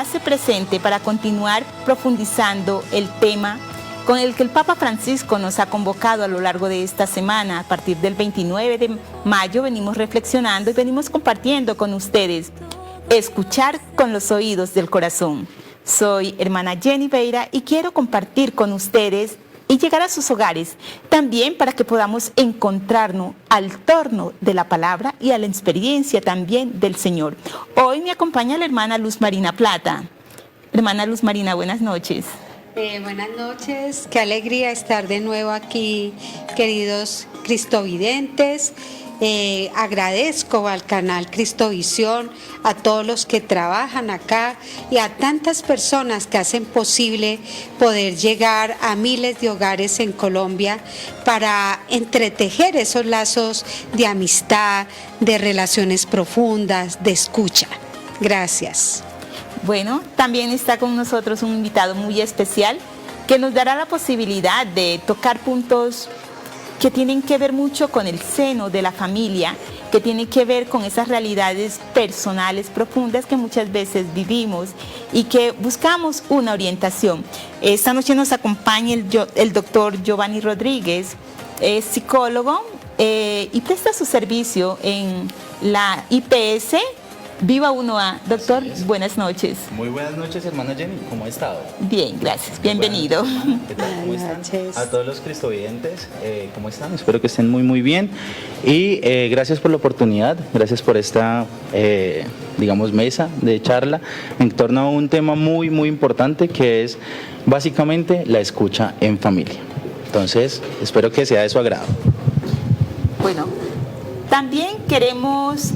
hace presente para continuar profundizando el tema con el que el Papa Francisco nos ha convocado a lo largo de esta semana. A partir del 29 de mayo venimos reflexionando y venimos compartiendo con ustedes. Escuchar con los oídos del corazón. Soy hermana Jenny Beira y quiero compartir con ustedes y llegar a sus hogares, también para que podamos encontrarnos al torno de la palabra y a la experiencia también del Señor. Hoy me acompaña la hermana Luz Marina Plata. Hermana Luz Marina, buenas noches. Buenas noches, qué alegría estar de nuevo aquí, queridos cristovidentes. Agradezco al canal Cristovisión, a todos los que trabajan acá y a tantas personas que hacen posible poder llegar a miles de hogares en Colombia para entretejer esos lazos de amistad, de relaciones profundas, de escucha. Gracias. Bueno, también está con nosotros un invitado muy especial que nos dará la posibilidad de tocar puntos que tienen que ver mucho con el seno de la familia, que tienen que ver con esas realidades personales profundas que muchas veces vivimos y que buscamos una orientación. Esta noche nos acompaña el doctor Giovanni Rodríguez, es psicólogo y presta su servicio en la IPS Viva 1A. Doctor, buenas noches. Muy buenas noches, hermana Jenny. ¿Cómo ha estado? Bien, gracias. Bienvenido. ¿Qué tal? ¿Cómo están? A todos los cristovidentes, ¿cómo están? Espero que estén muy, muy bien. Y gracias por la oportunidad, gracias por esta, digamos, mesa de charla en torno a un tema muy, muy importante que es básicamente la escucha en familia. Entonces, espero que sea de su agrado. Bueno, también queremos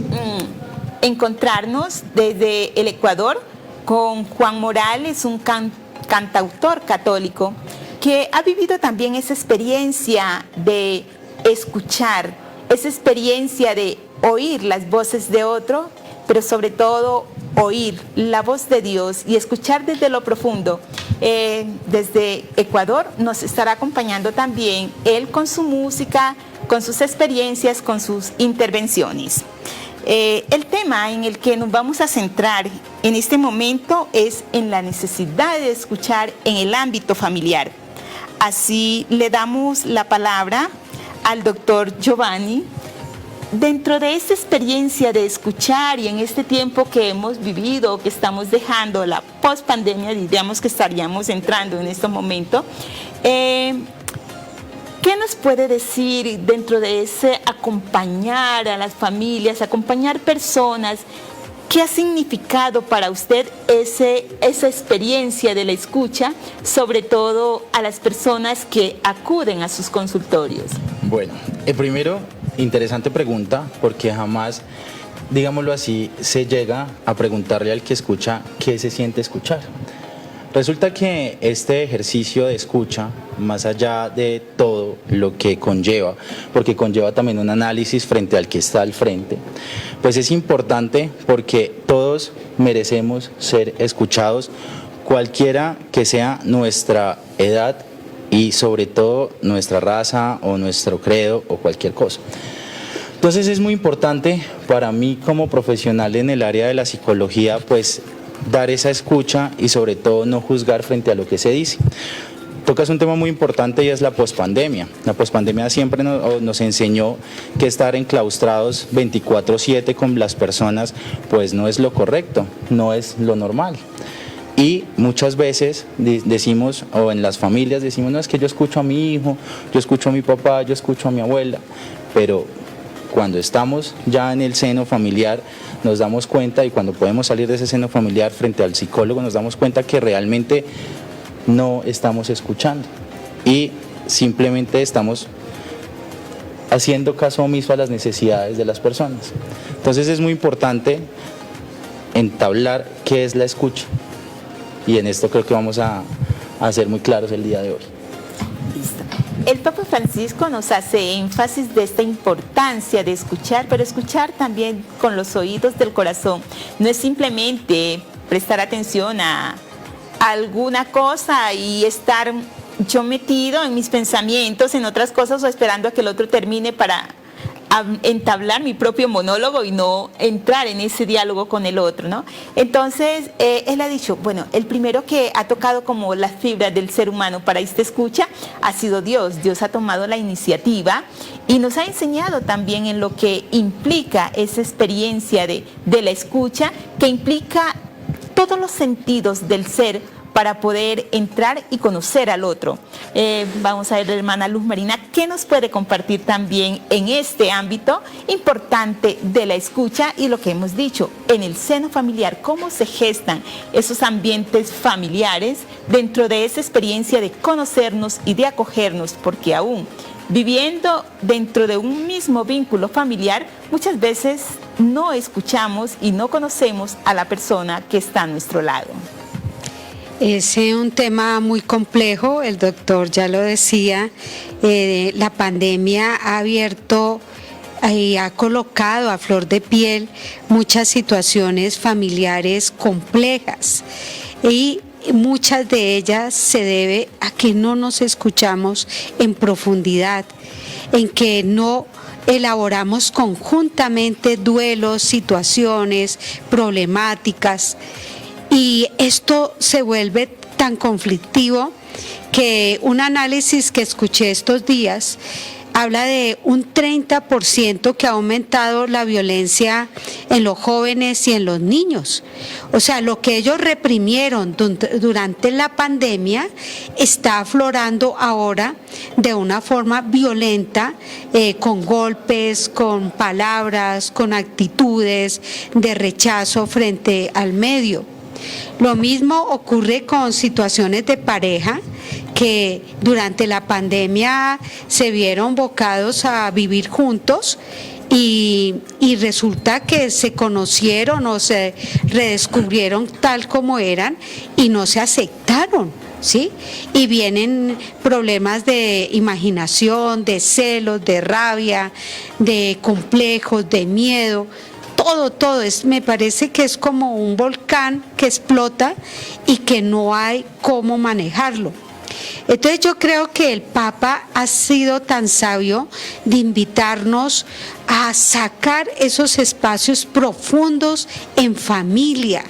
encontrarnos desde el Ecuador con Juan Morales, un cantautor católico que ha vivido también esa experiencia de escuchar, esa experiencia de oír las voces de otro, pero sobre todo oír la voz de Dios y escuchar desde lo profundo. Desde Ecuador nos estará acompañando también él con su música, con sus experiencias, con sus intervenciones. El tema en el que nos vamos a centrar en este momento es en la necesidad de escuchar en el ámbito familiar. Así le damos la palabra al doctor Giovanni. Dentro de esta experiencia de escuchar y en este tiempo que hemos vivido, que estamos dejando la pospandemia, diríamos que estaríamos entrando en este momento, ¿qué nos puede decir dentro de ese acompañar a las familias, acompañar personas? ¿Qué ha significado para usted esa experiencia de la escucha, sobre todo a las personas que acuden a sus consultorios? Bueno, primero, interesante pregunta, porque jamás, digámoslo así, se llega a preguntarle al que escucha qué se siente escuchar. Resulta que este ejercicio de escucha, más allá de todo lo que conlleva, porque conlleva también un análisis frente al que está al frente, pues es importante porque todos merecemos ser escuchados, cualquiera que sea nuestra edad y sobre todo nuestra raza o nuestro credo o cualquier cosa. Entonces es muy importante para mí como profesional en el área de la psicología, pues dar esa escucha y sobre todo no juzgar frente a lo que se dice. Tocas un tema muy importante y es la pospandemia. La pospandemia siempre nos enseñó que estar enclaustrados 24/7 con las personas pues no es lo correcto, no es lo normal. Y muchas veces decimos, o en las familias decimos, no, es que yo escucho a mi hijo, yo escucho a mi papá, yo escucho a mi abuela, pero cuando estamos ya en el seno familiar nos damos cuenta, y cuando podemos salir de ese seno familiar frente al psicólogo nos damos cuenta que realmente no estamos escuchando y simplemente estamos haciendo caso omiso a las necesidades de las personas. Entonces es muy importante entablar qué es la escucha, y en esto creo que vamos a ser muy claros el día de hoy. El Papa Francisco nos hace énfasis de esta importancia de escuchar, pero escuchar también con los oídos del corazón. No es simplemente prestar atención a alguna cosa y estar yo metido en mis pensamientos, en otras cosas, o esperando a que el otro termine para entablar mi propio monólogo y no entrar en ese diálogo con el otro, ¿no? Entonces, él ha dicho, bueno, el primero que ha tocado como las fibras del ser humano para esta escucha ha sido Dios. Dios ha tomado la iniciativa y nos ha enseñado también en lo que implica esa experiencia de la escucha, que implica todos los sentidos del ser para poder entrar y conocer al otro. Vamos a ver, hermana Luz Marina, ¿qué nos puede compartir también en este ámbito importante de la escucha y lo que hemos dicho, en el seno familiar, cómo se gestan esos ambientes familiares dentro de esa experiencia de conocernos y de acogernos, porque aún viviendo dentro de un mismo vínculo familiar, muchas veces no escuchamos y no conocemos a la persona que está a nuestro lado? Es un tema muy complejo, el doctor ya lo decía, la pandemia ha abierto y ha colocado a flor de piel muchas situaciones familiares complejas y muchas de ellas se debe a que no nos escuchamos en profundidad, en que no elaboramos conjuntamente duelos, situaciones, problemáticas. Y esto se vuelve tan conflictivo que un análisis que escuché estos días habla de un 30% que ha aumentado la violencia en los jóvenes y en los niños. O sea, lo que ellos reprimieron durante la pandemia está aflorando ahora de una forma violenta, con golpes, con palabras, con actitudes de rechazo frente al medio. Lo mismo ocurre con situaciones de pareja que durante la pandemia se vieron bocados a vivir juntos y resulta que se conocieron o se redescubrieron tal como eran y no se aceptaron, ¿sí? Y vienen problemas de imaginación, de celos, de rabia, de complejos, de miedo. Todo me parece que es como un volcán que explota y que no hay cómo manejarlo. Entonces yo creo que el Papa ha sido tan sabio de invitarnos a sacar esos espacios profundos en familia.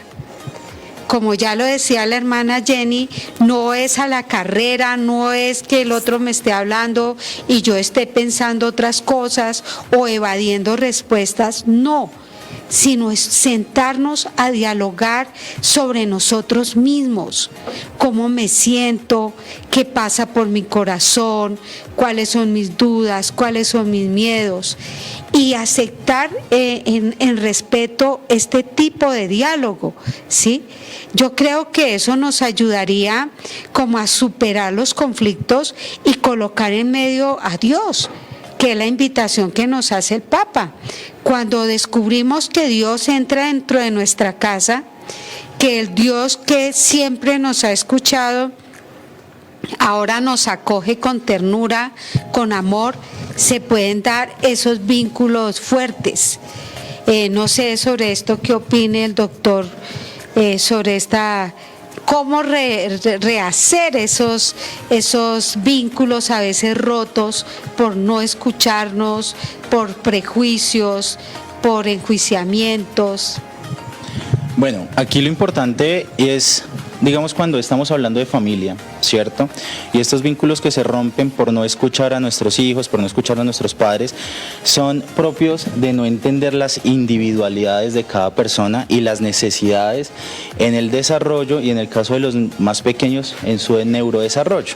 Como ya lo decía la hermana Jenny, no es a la carrera, no es que el otro me esté hablando y yo esté pensando otras cosas o evadiendo respuestas, no, sino es sentarnos a dialogar sobre nosotros mismos, cómo me siento, qué pasa por mi corazón, cuáles son mis dudas, cuáles son mis miedos, y aceptar en respeto este tipo de diálogo, ¿sí? Yo creo que eso nos ayudaría como a superar los conflictos y colocar en medio a Dios, que es la invitación que nos hace el Papa. Cuando descubrimos que Dios entra dentro de nuestra casa, que el Dios que siempre nos ha escuchado, ahora nos acoge con ternura, con amor, se pueden dar esos vínculos fuertes. No sé sobre esto qué opine el doctor, sobre esta... cómo rehacer esos vínculos a veces rotos por no escucharnos, por prejuicios, por enjuiciamientos. Bueno, aquí lo importante es, digamos, cuando estamos hablando de familia, ¿cierto? Y estos vínculos que se rompen por no escuchar a nuestros hijos, por no escuchar a nuestros padres, son propios de no entender las individualidades de cada persona y las necesidades en el desarrollo y en el caso de los más pequeños en su neurodesarrollo.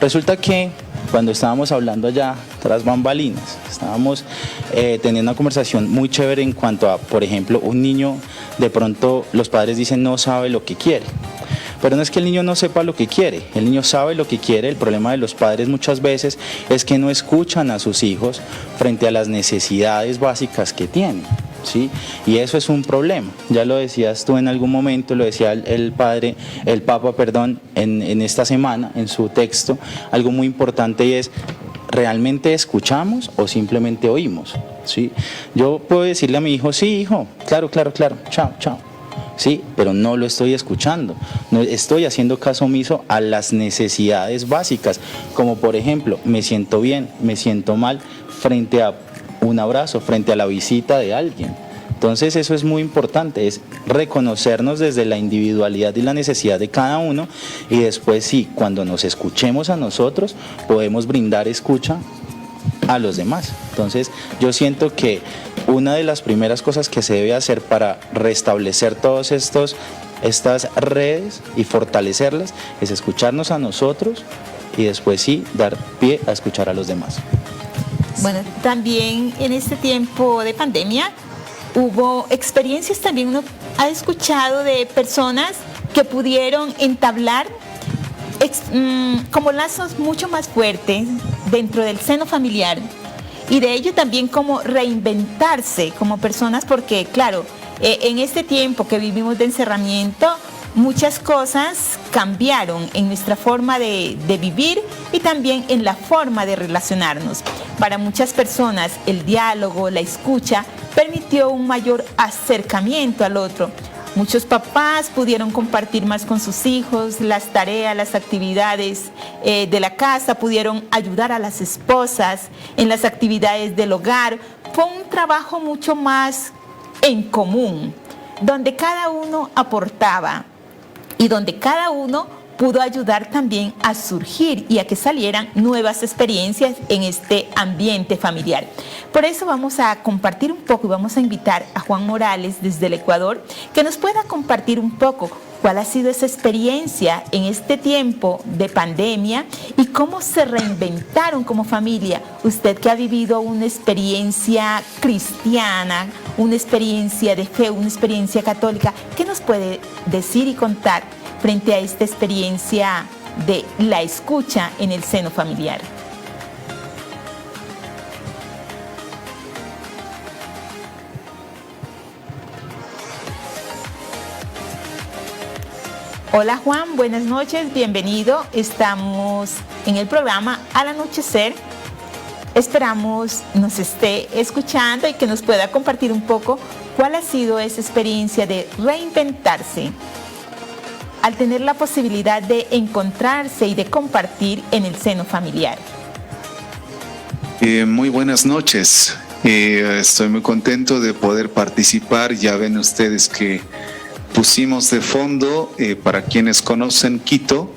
Resulta que cuando estábamos hablando allá tras bambalinas, estábamos teniendo una conversación muy chévere en cuanto a, por ejemplo, un niño, de pronto los padres dicen no sabe lo que quiere. Pero no es que el niño no sepa lo que quiere, el niño sabe lo que quiere. El problema de los padres muchas veces es que no escuchan a sus hijos frente a las necesidades básicas que tienen, ¿sí? Y eso es un problema. Ya lo decías tú en algún momento, lo decía el Papa, en esta semana, en su texto, algo muy importante, y es: ¿realmente escuchamos o simplemente oímos? ¿Sí? Yo puedo decirle a mi hijo, sí, hijo, claro, chao. Sí, pero no lo estoy escuchando, no estoy haciendo caso omiso a las necesidades básicas, como por ejemplo, me siento bien, me siento mal, frente a un abrazo, frente a la visita de alguien. Entonces eso es muy importante, es reconocernos desde la individualidad y la necesidad de cada uno, y después sí, cuando nos escuchemos a nosotros, podemos brindar escucha a los demás. Entonces yo siento que una de las primeras cosas que se debe hacer para restablecer todas estas redes y fortalecerlas es escucharnos a nosotros y después sí dar pie a escuchar a los demás. Bueno, también en este tiempo de pandemia hubo experiencias, también uno ha escuchado de personas que pudieron entablar como lazos mucho más fuertes dentro del seno familiar, y de ello también como reinventarse como personas, porque claro, en este tiempo que vivimos de encerramiento, muchas cosas cambiaron en nuestra forma de vivir y también en la forma de relacionarnos. Para muchas personas el diálogo, la escucha, permitió un mayor acercamiento al otro. Muchos papás pudieron compartir más con sus hijos las tareas, las actividades de la casa, pudieron ayudar a las esposas en las actividades del hogar. Fue un trabajo mucho más en común, donde cada uno aportaba y donde cada uno pudo ayudar también a surgir y a que salieran nuevas experiencias en este ambiente familiar. Por eso vamos a compartir un poco y vamos a invitar a Juan Morales desde el Ecuador, que nos pueda compartir un poco cuál ha sido esa experiencia en este tiempo de pandemia y cómo se reinventaron como familia. Usted que ha vivido una experiencia cristiana, una experiencia de fe, una experiencia católica, ¿qué nos puede decir y contar frente a esta experiencia de la escucha en el seno familiar? Hola Juan, buenas noches, bienvenido. Estamos en el programa Al Anochecer. Esperamos nos esté escuchando y que nos pueda compartir un poco cuál ha sido esa experiencia de reinventarse al tener la posibilidad de encontrarse y de compartir en el seno familiar. Muy buenas noches. Estoy muy contento de poder participar. Ya ven ustedes que pusimos de fondo, para quienes conocen Quito,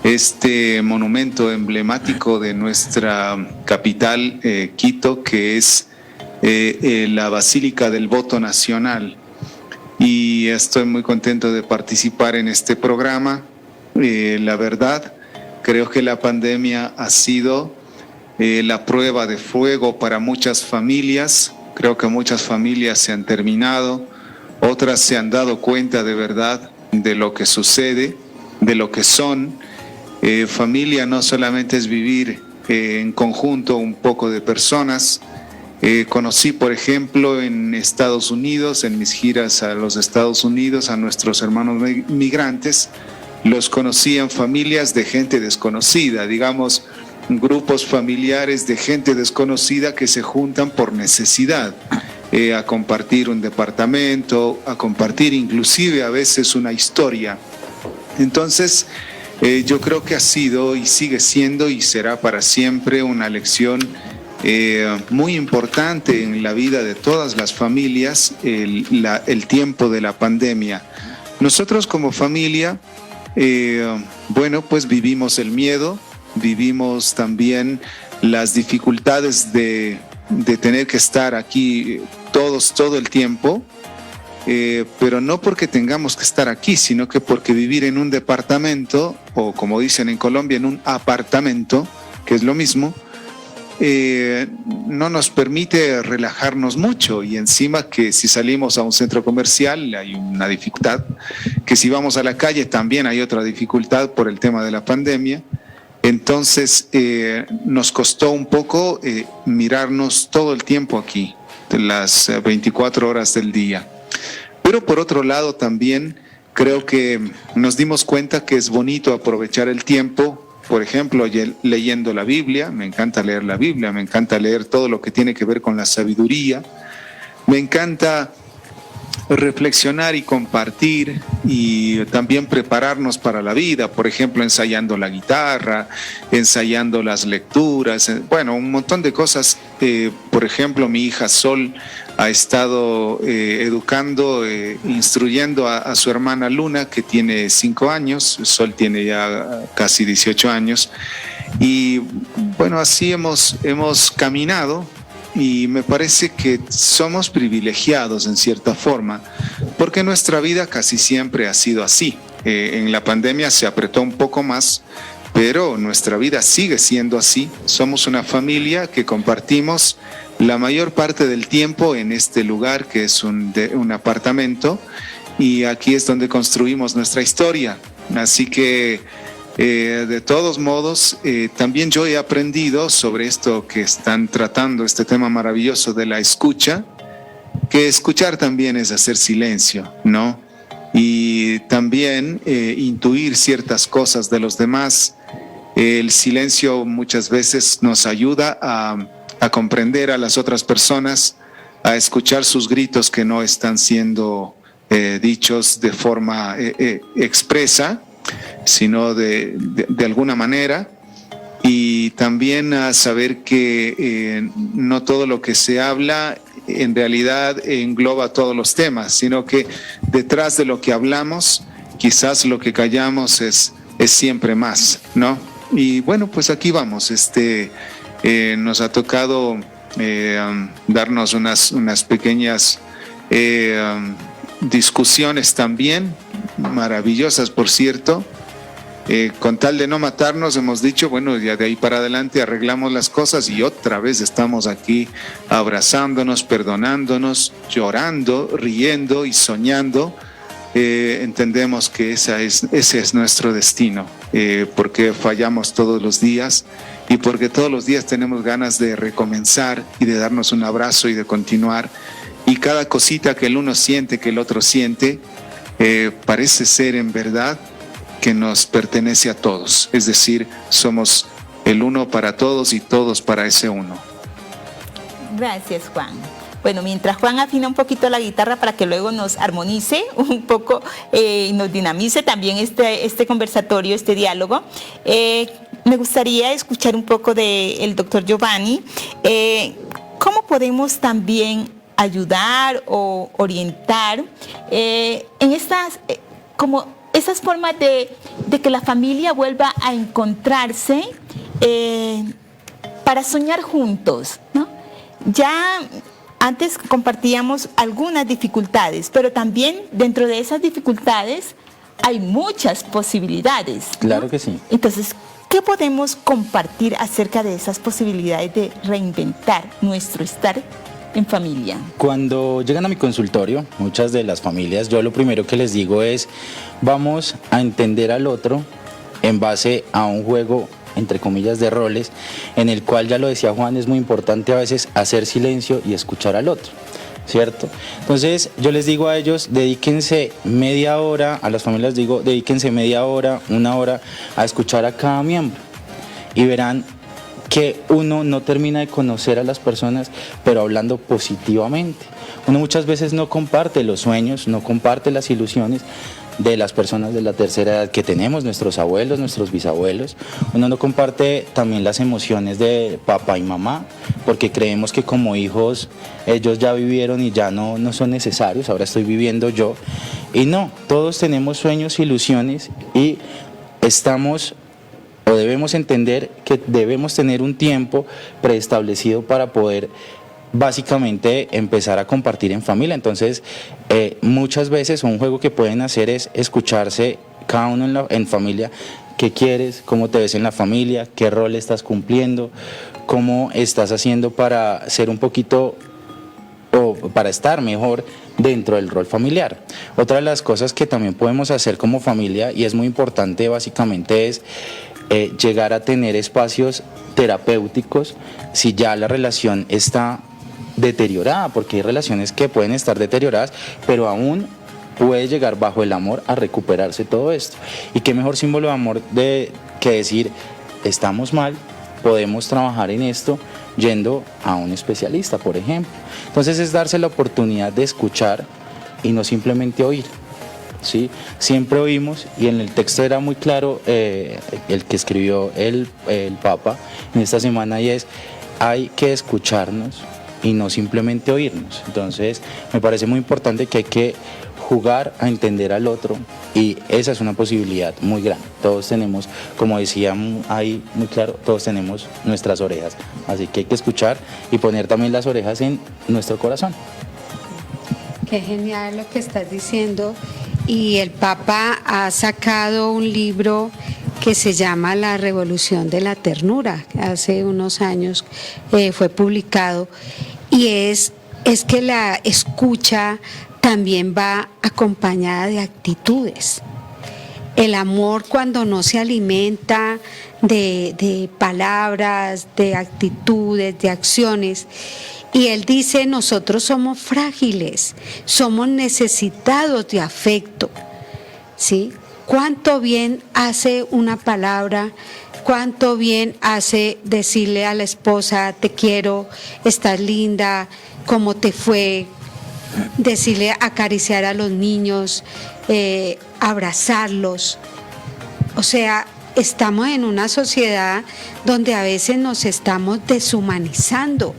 este monumento emblemático de nuestra capital, Quito, que es la Basílica del Voto Nacional. Y estoy muy contento de participar en este programa. La verdad, creo que la pandemia ha sido la prueba de fuego para muchas familias. Creo que muchas familias se han terminado, otras se han dado cuenta de verdad de lo que sucede, de lo que son. Familia no solamente es vivir en conjunto un poco de personas. Conocí, por ejemplo, en Estados Unidos, en mis giras a los Estados Unidos, a nuestros hermanos migrantes. Los conocí en familias de gente desconocida, digamos, grupos familiares de gente desconocida que se juntan por necesidad, a compartir un departamento, a compartir inclusive a veces una historia. Entonces, yo creo que ha sido y sigue siendo y será para siempre una lección muy importante en la vida de todas las familias, el tiempo de la pandemia. Nosotros como familia, bueno, pues vivimos el miedo, vivimos también las dificultades de tener que estar aquí todos todo el tiempo, pero no porque tengamos que estar aquí, sino que porque vivir en un departamento, o como dicen en Colombia, en un apartamento, que es lo mismo, no nos permite relajarnos mucho, y encima que si salimos a un centro comercial hay una dificultad, que si vamos a la calle también hay otra dificultad por el tema de la pandemia. Entonces nos costó un poco mirarnos todo el tiempo aquí, las 24 horas del día. Pero por otro lado también creo que nos dimos cuenta que es bonito aprovechar el tiempo. Por ejemplo, leyendo la Biblia, me encanta leer la Biblia, me encanta leer todo lo que tiene que ver con la sabiduría, me encanta reflexionar y compartir y también prepararnos para la vida, por ejemplo, ensayando la guitarra, ensayando las lecturas, bueno, un montón de cosas Por ejemplo, mi hija Sol ha estado educando, instruyendo a su hermana Luna, que tiene 5 años. Sol tiene ya casi 18 años. Y bueno, así hemos caminado, y me parece que somos privilegiados en cierta forma, porque nuestra vida casi siempre ha sido así. En la pandemia se apretó un poco más, pero nuestra vida sigue siendo así. Somos una familia que compartimos la mayor parte del tiempo en este lugar, que es un apartamento, y aquí es donde construimos nuestra historia. Así que de todos modos, también yo he aprendido sobre esto que están tratando, este tema maravilloso de la escucha, que escuchar también es hacer silencio, ¿no? Y también intuir ciertas cosas de los demás. El silencio muchas veces nos ayuda a comprender a las otras personas, a escuchar sus gritos que no están siendo dichos de forma expresa, sino de alguna manera, y también a saber que no todo lo que se habla en realidad engloba todos los temas, sino que detrás de lo que hablamos, quizás lo que callamos es siempre más, ¿no? Y bueno, pues aquí vamos. Nos ha tocado darnos unas pequeñas discusiones también, maravillosas por cierto. Con tal de no matarnos, hemos dicho, bueno, ya de ahí para adelante arreglamos las cosas, y otra vez estamos aquí abrazándonos, perdonándonos, llorando, riendo y soñando. Entendemos que ese es nuestro destino, porque fallamos todos los días, y porque todos los días tenemos ganas de recomenzar y de darnos un abrazo y de continuar. Y cada cosita que el uno siente, que el otro siente, parece ser en verdad que nos pertenece a todos. Es decir, somos el uno para todos y todos para ese uno. Gracias, Juan. Bueno, mientras Juan afina un poquito la guitarra para que luego nos armonice un poco y nos dinamice también este conversatorio, este diálogo, me gustaría escuchar un poco del doctor Giovanni. ¿Cómo podemos también ayudar o orientar en esas formas de que la familia vuelva a encontrarse para soñar juntos, ¿no? Ya antes compartíamos algunas dificultades, pero también dentro de esas dificultades hay muchas posibilidades, ¿no? Claro que sí. Entonces, ¿qué podemos compartir acerca de esas posibilidades de reinventar nuestro estar en familia? Cuando llegan a mi consultorio, muchas de las familias, yo lo primero que les digo es, vamos a entender al otro en base a un juego, entre comillas, de roles, en el cual, ya lo decía Juan, es muy importante a veces hacer silencio y escuchar al otro, ¿cierto? Entonces yo les digo a ellos, dedíquense media hora, a las familias digo, dedíquense media hora, una hora a escuchar a cada miembro, y verán que uno no termina de conocer a las personas, pero hablando positivamente. Uno muchas veces no comparte los sueños, no comparte las ilusiones de las personas de la tercera edad que tenemos, nuestros abuelos, nuestros bisabuelos. Uno no comparte también las emociones de papá y mamá, porque creemos que como hijos ellos ya vivieron y ya no son necesarios, ahora estoy viviendo yo. Y no, todos tenemos sueños, ilusiones, y debemos entender que debemos tener un tiempo preestablecido para poder básicamente empezar a compartir en familia. Entonces, muchas veces un juego que pueden hacer es escucharse cada uno en familia. ¿Qué quieres? ¿Cómo te ves en la familia? ¿Qué rol estás cumpliendo? ¿Cómo estás haciendo para ser un poquito o para estar mejor dentro del rol familiar? Otra de las cosas que también podemos hacer como familia, y es muy importante básicamente, es llegar a tener espacios terapéuticos si ya la relación está deteriorada, porque hay relaciones que pueden estar deterioradas, pero aún puede llegar bajo el amor a recuperarse todo esto. Y qué mejor símbolo de amor que decir, estamos mal, podemos trabajar en esto yendo a un especialista, por ejemplo. Entonces es darse la oportunidad de escuchar y no simplemente oír. ¿Sí? Siempre oímos, y en el texto era muy claro el que escribió el Papa en esta semana, y es hay que escucharnos y no simplemente oírnos. Entonces, me parece muy importante que hay que jugar a entender al otro y esa es una posibilidad muy grande. Todos tenemos, como decía ahí muy claro, todos tenemos nuestras orejas, así que hay que escuchar y poner también las orejas en nuestro corazón. Qué genial lo que estás diciendo. Y el Papa ha sacado un libro que se llama La Revolución de la Ternura, que hace unos años fue publicado, y es que la escucha también va acompañada de actitudes. El amor, cuando no se alimenta de palabras, de actitudes, de acciones. Y él dice, nosotros somos frágiles, somos necesitados de afecto, ¿sí? Cuánto bien hace una palabra, cuánto bien hace decirle a la esposa, te quiero, estás linda, cómo te fue, decirle, acariciar a los niños, abrazarlos. O sea, estamos en una sociedad donde a veces nos estamos deshumanizando.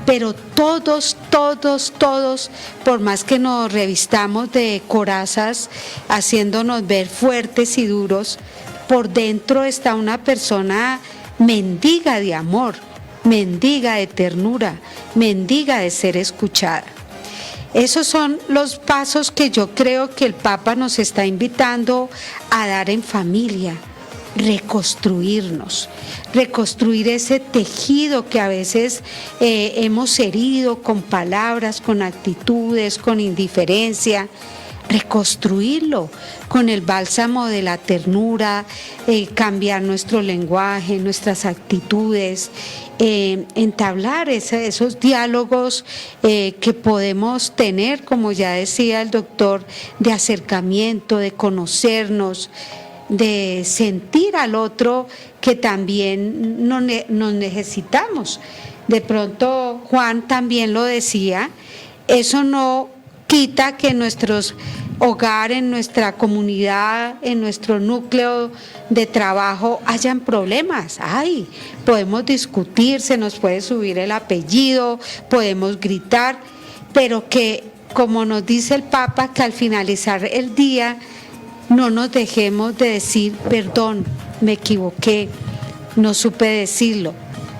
Pero todos, por más que nos revistamos de corazas, haciéndonos ver fuertes y duros, por dentro está una persona mendiga de amor, mendiga de ternura, mendiga de ser escuchada. Esos son los pasos que yo creo que el Papa nos está invitando a dar en familia. Reconstruirnos, reconstruir ese tejido que a veces hemos herido con palabras, con actitudes, con indiferencia, reconstruirlo con el bálsamo de la ternura, cambiar nuestro lenguaje, nuestras actitudes, entablar esos diálogos que podemos tener, como ya decía el doctor, de acercamiento, de conocernos, de sentir al otro que también nos necesitamos. De pronto Juan también lo decía, eso no quita que en nuestros hogares, en nuestra comunidad, en nuestro núcleo de trabajo hayan problemas. Podemos discutir, se nos puede subir el apellido, podemos gritar, pero que, como nos dice el Papa, que al finalizar el día no nos dejemos de decir, perdón, me equivoqué, no supe decirlo,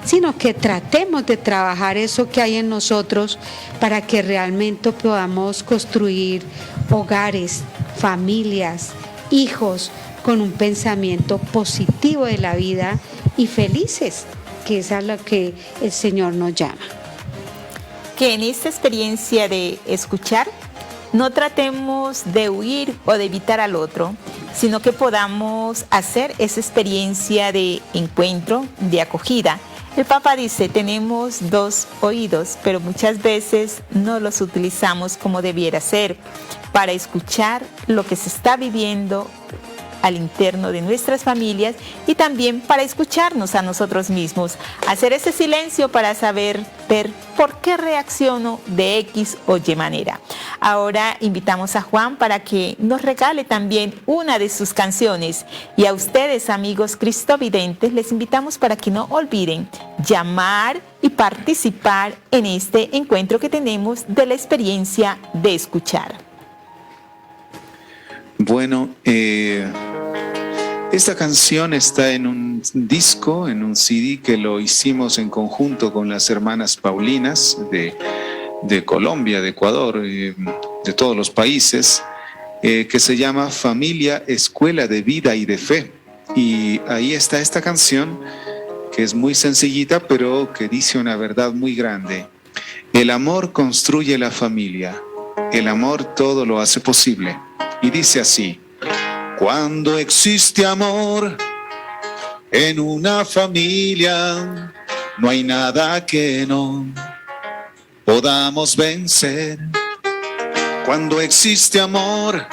sino que tratemos de trabajar eso que hay en nosotros para que realmente podamos construir hogares, familias, hijos con un pensamiento positivo de la vida y felices, que es a lo que el Señor nos llama. Que en esta experiencia de escuchar, no tratemos de huir o de evitar al otro, sino que podamos hacer esa experiencia de encuentro, de acogida. El Papa dice, tenemos 2 oídos, pero muchas veces no los utilizamos como debiera ser para escuchar lo que se está viviendo al interno de nuestras familias y también para escucharnos a nosotros mismos, hacer ese silencio para saber ver por qué reacciono de X o Y manera. Ahora invitamos a Juan para que nos regale también una de sus canciones y a ustedes, amigos cristovidentes, les invitamos para que no olviden llamar y participar en este encuentro que tenemos de la experiencia de escuchar. Bueno, esta canción está en un disco, en un CD que lo hicimos en conjunto con las hermanas Paulinas de Colombia, de Ecuador, de todos los países, que se llama Familia, Escuela de Vida y de Fe. Y ahí está esta canción, que es muy sencillita, pero que dice una verdad muy grande. El amor construye la familia, el amor todo lo hace posible. Y dice así: cuando existe amor en una familia, no hay nada que no podamos vencer. Cuando existe amor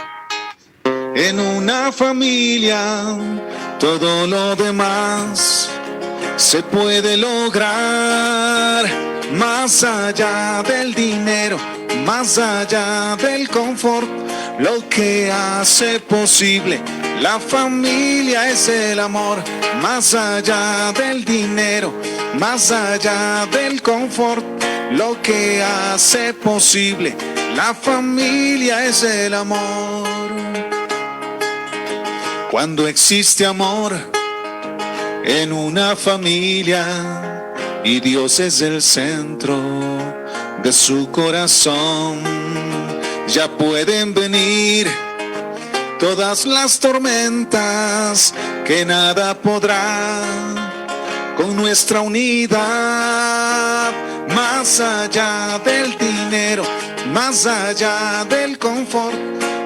en una familia, todo lo demás se puede lograr. Más allá del dinero, más allá del confort, lo que hace posible la familia es el amor. Más allá del dinero, más allá del confort, lo que hace posible la familia es el amor. Cuando existe amor en una familia y Dios es el centro de su corazón, ya pueden venir todas las tormentas, que nada podrá con nuestra unidad. Más allá del dinero, más allá del confort,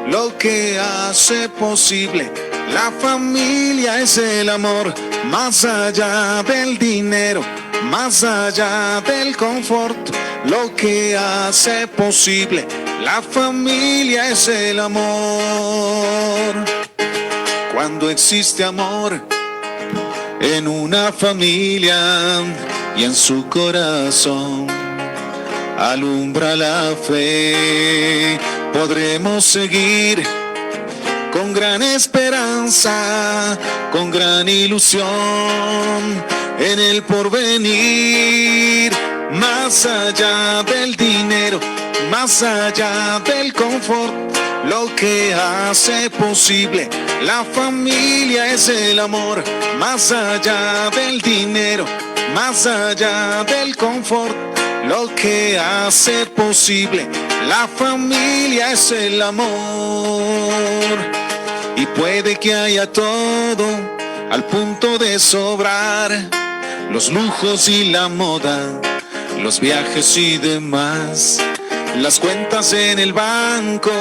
lo que hace posible la familia es el amor. Más allá del dinero, más allá del confort, lo que hace posible la familia es el amor. Cuando existe amor en una familia y en su corazón alumbra la fe, podremos seguir con gran esperanza, con gran ilusión en el porvenir. Más allá del dinero, más allá del confort, lo que hace posible la familia es el amor. Más allá del dinero, más allá del confort, lo que hace posible la familia es el amor. Y puede que haya todo al punto de sobrar, los lujos y la moda, los viajes y demás, las cuentas en el banco,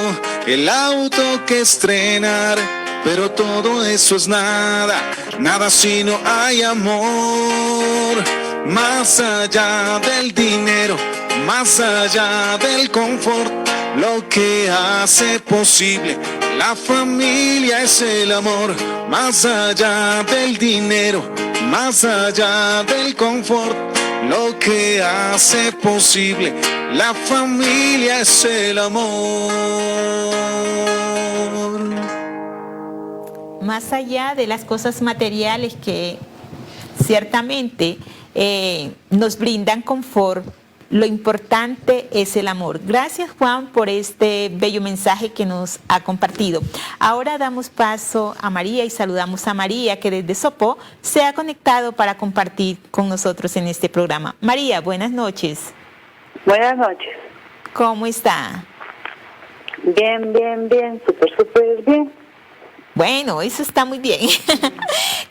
el auto que estrenar, pero todo eso es nada, nada si no hay amor. Más allá del dinero, más allá del confort, lo que hace posible la familia es el amor. Más allá del dinero, más allá del confort, lo que hace posible la familia es el amor. Más allá de las cosas materiales que ciertamente nos brindan confort, lo importante es el amor. Gracias, Juan, por este bello mensaje que nos ha compartido. Ahora damos paso a María y saludamos a María, que desde Sopó se ha conectado para compartir con nosotros en este programa. María, buenas noches. Buenas noches. ¿Cómo está? Bien, bien, bien, súper bien. Bueno, eso está muy bien.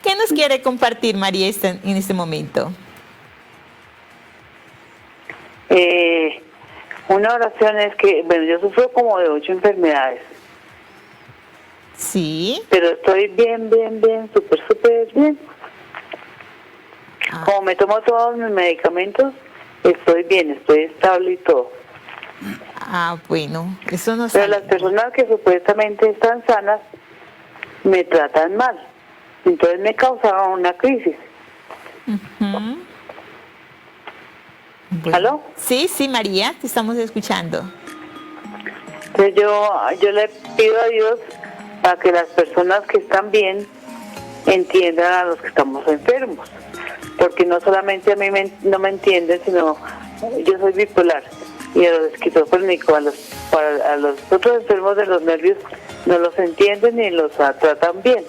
¿Qué nos quiere compartir, María, en este momento? Una oración es que, bueno, yo sufro como de 8 enfermedades. Sí. Pero estoy bien, súper bien. Como me tomo todos mis medicamentos, estoy bien, estoy estable y todo. Bueno, eso no. Pero las personas que supuestamente están sanas me tratan mal. Entonces me causaba una crisis. Uh-huh. Bueno. ¿Aló? Sí, María, te estamos escuchando. Entonces yo le pido a Dios para que las personas que están bien entiendan a los que estamos enfermos. Porque no solamente a mí no me entienden, sino yo soy bipolar. Y a los esquizofrénicos, a los otros enfermos de los nervios, no los entienden ni los tratan bien.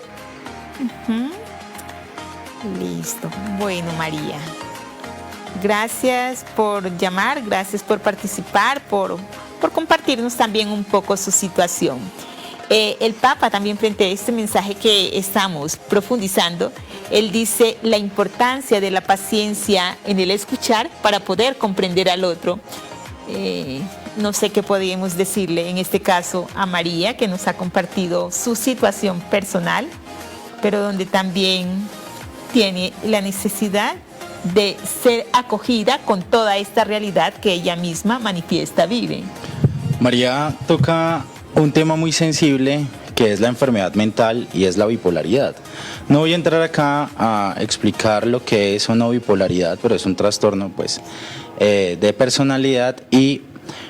Uh-huh. Listo. Bueno, María, gracias por llamar, gracias por participar, por compartirnos también un poco su situación. El Papa también, frente a este mensaje que estamos profundizando, él dice la importancia de la paciencia en el escuchar para poder comprender al otro. No sé qué podríamos decirle en este caso a María, que nos ha compartido su situación personal, pero donde también tiene la necesidad de ser acogida con toda esta realidad que ella misma manifiesta, vive. María toca un tema muy sensible, que es la enfermedad mental y es la bipolaridad. No voy a entrar acá a explicar lo que es o no bipolaridad, pero es un trastorno pues de personalidad, y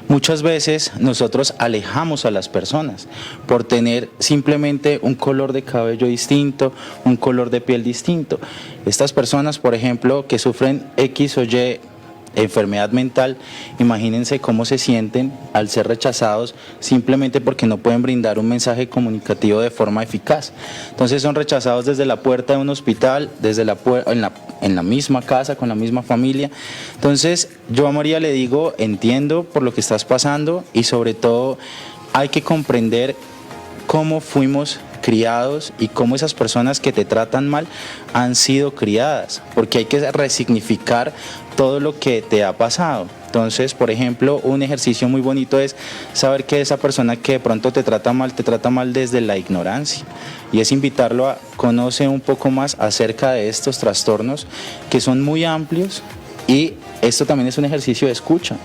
muchas veces nosotros alejamos a las personas por tener simplemente un color de cabello distinto, un color de piel distinto. Estas personas, por ejemplo, que sufren X o Y enfermedad mental, imagínense cómo se sienten al ser rechazados simplemente porque no pueden brindar un mensaje comunicativo de forma eficaz. Entonces son rechazados desde la puerta de un hospital, desde en la misma casa, con la misma familia. Entonces yo a María le digo, entiendo por lo que estás pasando y sobre todo hay que comprender cómo fuimos criados y cómo esas personas que te tratan mal han sido criadas, porque hay que resignificar todo lo que te ha pasado. Entonces, por ejemplo, un ejercicio muy bonito es saber que esa persona que de pronto te trata mal desde la ignorancia, y es invitarlo a conocer un poco más acerca de estos trastornos que son muy amplios, y esto también es un ejercicio de escucha.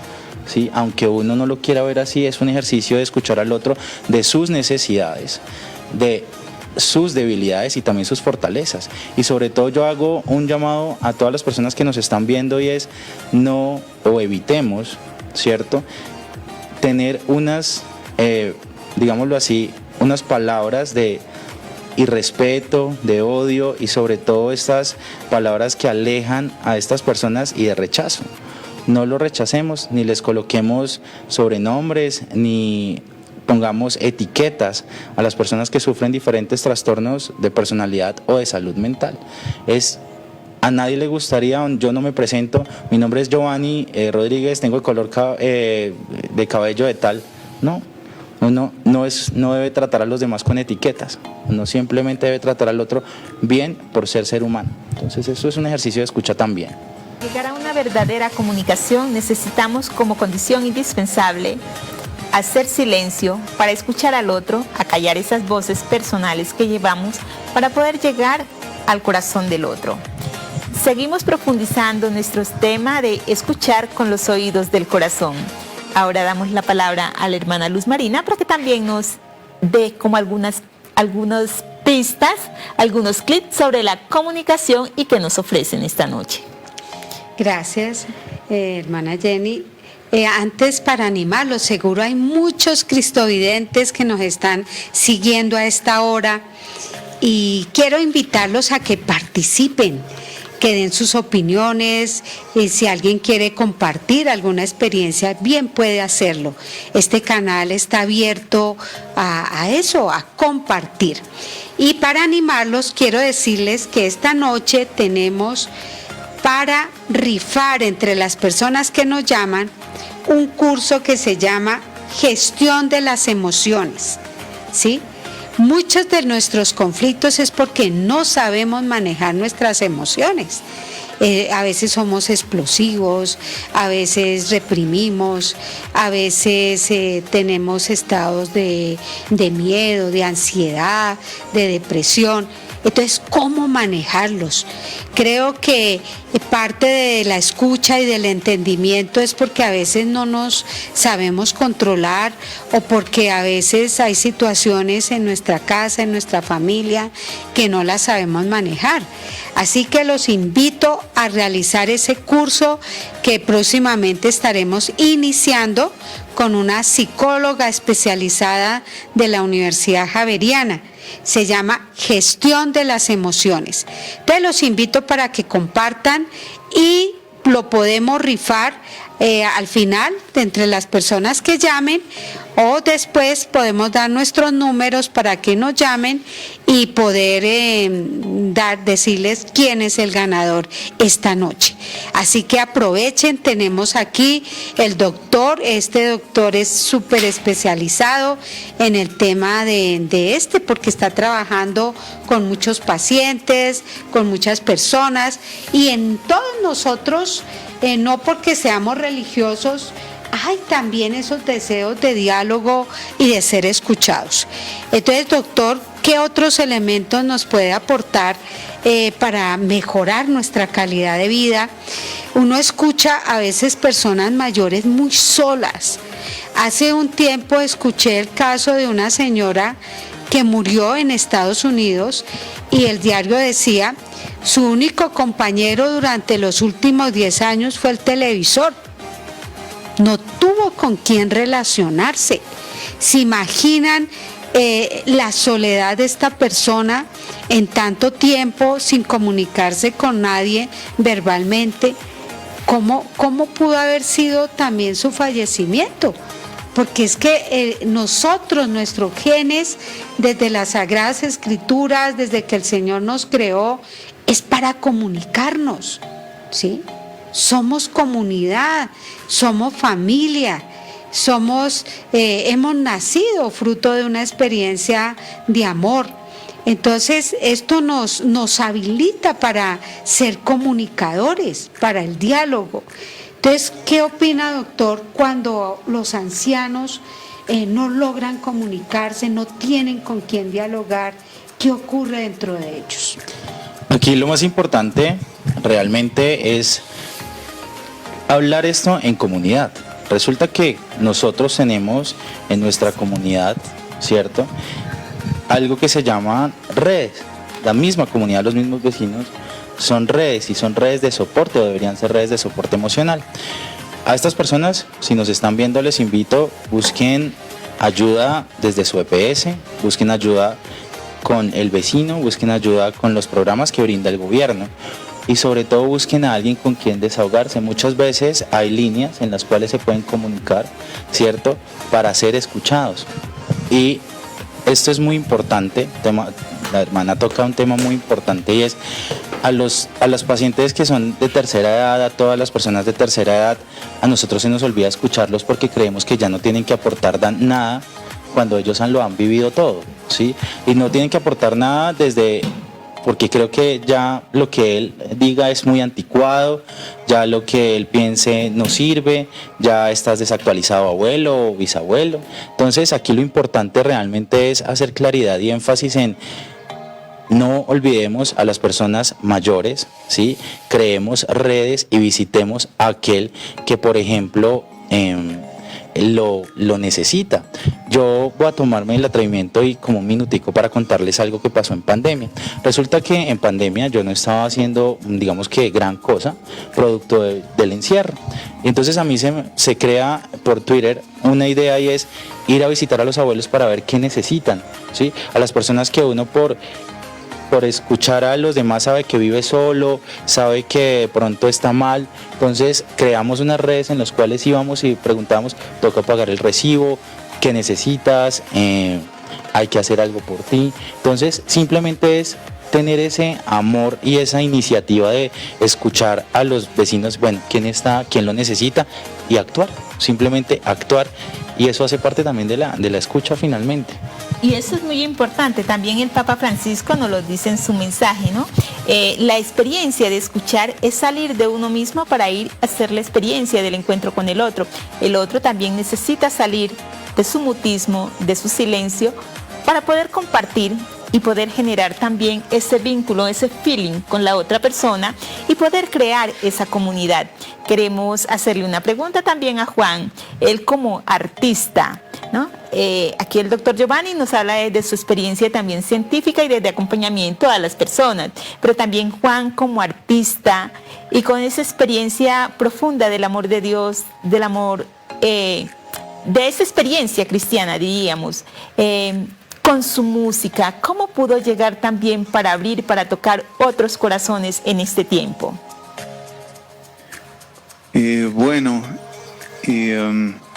¿Sí? Aunque uno no lo quiera ver así, es un ejercicio de escuchar al otro, de sus necesidades, de sus debilidades y también sus fortalezas. Y sobre todo yo hago un llamado a todas las personas que nos están viendo, y es no, o evitemos, ¿cierto?, tener unas, digámoslo así, unas palabras de irrespeto, de odio, y sobre todo estas palabras que alejan a estas personas y de rechazo. No lo rechacemos, ni les coloquemos sobrenombres, ni pongamos etiquetas a las personas que sufren diferentes trastornos de personalidad o de salud mental. A nadie le gustaría, yo no me presento, mi nombre es Giovanni Rodríguez, tengo el color de cabello de tal. No, uno no debe tratar a los demás con etiquetas, uno simplemente debe tratar al otro bien por ser humano. Entonces eso es un ejercicio de escucha también. Llegar a una verdadera comunicación necesitamos como condición indispensable hacer silencio para escuchar al otro, acallar esas voces personales que llevamos para poder llegar al corazón del otro. Seguimos profundizando nuestro tema de escuchar con los oídos del corazón. Ahora damos la palabra a la hermana Luz Marina para que también nos dé como algunas pistas, algunos clips sobre la comunicación y que nos ofrecen esta noche. Gracias, hermana Jenny. Antes, para animarlos, seguro hay muchos cristovidentes que nos están siguiendo a esta hora, y quiero invitarlos a que participen, que den sus opiniones, y si alguien quiere compartir alguna experiencia, bien puede hacerlo. Este canal está abierto a eso, a compartir. Y para animarlos, quiero decirles que esta noche tenemos para rifar entre las personas que nos llaman un curso que se llama Gestión de las Emociones, ¿sí? Muchos de nuestros conflictos es porque no sabemos manejar nuestras emociones. A veces somos explosivos, a veces reprimimos, a veces tenemos estados de miedo, de ansiedad, de depresión. Entonces, ¿cómo manejarlos? Creo que parte de la escucha y del entendimiento es porque a veces no nos sabemos controlar, o porque a veces hay situaciones en nuestra casa, en nuestra familia, que no las sabemos manejar. Así que los invito a realizar ese curso que próximamente estaremos iniciando con una psicóloga especializada de la Universidad Javeriana. Se llama Gestión de las Emociones. Entonces los invito para que compartan, y lo podemos rifar al final de entre las personas que llamen, o después podemos dar nuestros números para que nos llamen y poder decirles quién es el ganador esta noche. Así que aprovechen, tenemos aquí el doctor, este doctor es súper especializado en el tema porque está trabajando con muchos pacientes, con muchas personas, y en todos nosotros, no porque seamos religiosos, hay también esos deseos de diálogo y de ser escuchados. Entonces, doctor, ¿qué otros elementos nos puede aportar para mejorar nuestra calidad de vida? Uno escucha a veces personas mayores muy solas. Hace un tiempo escuché el caso de una señora que murió en Estados Unidos, y el diario decía: su único compañero durante los últimos 10 años fue el televisor. no tuvo con quién relacionarse. ¿Se imaginan la soledad de esta persona en tanto tiempo sin comunicarse con nadie verbalmente? ¿Cómo pudo haber sido también su fallecimiento? Porque es que nosotros, nuestros genes, desde las Sagradas Escrituras, desde que el Señor nos creó, es para comunicarnos, ¿sí? Somos comunidad, somos familia, hemos nacido fruto de una experiencia de amor. Entonces, esto nos habilita para ser comunicadores, para el diálogo. Entonces, ¿qué opina, doctor, cuando los ancianos no logran comunicarse, no tienen con quién dialogar? ¿Qué ocurre dentro de ellos? Aquí lo más importante realmente es hablar esto en comunidad. Resulta que nosotros tenemos en nuestra comunidad, ¿cierto?, algo que se llama redes. La misma comunidad, los mismos vecinos, son redes, y son redes de soporte, o deberían ser redes de soporte emocional. A estas personas, si nos están viendo, les invito, busquen ayuda desde su EPS, busquen ayuda con el vecino, busquen ayuda con los programas que brinda el gobierno, y sobre todo busquen a alguien con quien desahogarse. Muchas veces hay líneas en las cuales se pueden comunicar, ¿cierto?, para ser escuchados. Y esto es muy importante, la hermana toca un tema muy importante, y es a los pacientes que son de tercera edad, a todas las personas de tercera edad, a nosotros se nos olvida escucharlos porque creemos que ya no tienen que aportar nada cuando ellos lo han vivido todo, ¿sí? Y no tienen que aportar nada porque creo que ya lo que él diga es muy anticuado, ya lo que él piense no sirve, ya estás desactualizado, abuelo o bisabuelo. Entonces aquí lo importante realmente es hacer claridad y énfasis en no olvidemos a las personas mayores, ¿sí? Creemos redes y visitemos a aquel que, por ejemplo, lo necesita. Yo voy a tomarme el atrevimiento y como un minutico para contarles algo que pasó en pandemia. Resulta que en pandemia yo no estaba haciendo, digamos que gran cosa, producto del encierro. Y entonces a mí se crea por Twitter una idea, y es ir a visitar a los abuelos para ver qué necesitan, ¿sí? A las personas que uno por escuchar a los demás sabe que vive solo, sabe que de pronto está mal. Entonces creamos unas redes en las cuales íbamos y preguntábamos: toca pagar el recibo, ¿qué necesitas? Hay que hacer algo por ti. Entonces simplemente es tener ese amor y esa iniciativa de escuchar a los vecinos, bueno, quién lo necesita, y actuar, simplemente actuar. Y eso hace parte también de la escucha finalmente. Y eso es muy importante. También el Papa Francisco nos lo dice en su mensaje, ¿no? La experiencia de escuchar es salir de uno mismo para ir a hacer la experiencia del encuentro con el otro. El otro también necesita salir de su mutismo, de su silencio, para poder compartir y poder generar también ese vínculo, ese feeling con la otra persona y poder crear esa comunidad. Queremos hacerle una pregunta también a Juan, él como artista, ¿no? Aquí el doctor Giovanni nos habla de su experiencia también científica y de acompañamiento a las personas, pero también Juan como artista y con esa experiencia profunda del amor de Dios, del amor, de esa experiencia cristiana, diríamos, con su música, ¿cómo pudo llegar también para abrir, para tocar otros corazones en este tiempo?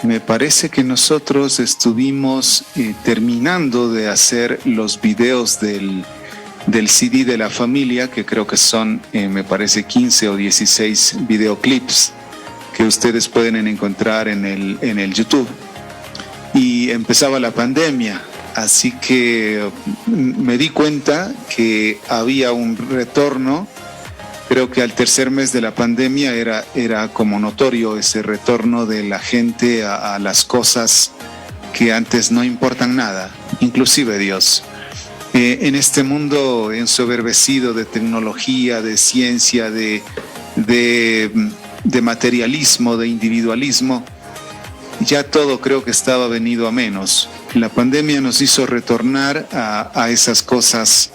Me parece que nosotros estuvimos terminando de hacer los videos del CD de la familia, que creo que son, me parece, 15 o 16 videoclips que ustedes pueden encontrar en el YouTube. Y empezaba la pandemia. Así que me di cuenta que había un retorno. Creo que al tercer mes de la pandemia era como notorio ese retorno de la gente a las cosas que antes no importan nada, inclusive Dios. En este mundo ensoberbecido de tecnología, de ciencia, de materialismo, de individualismo, ya todo creo que estaba venido a menos. La pandemia nos hizo retornar a esas cosas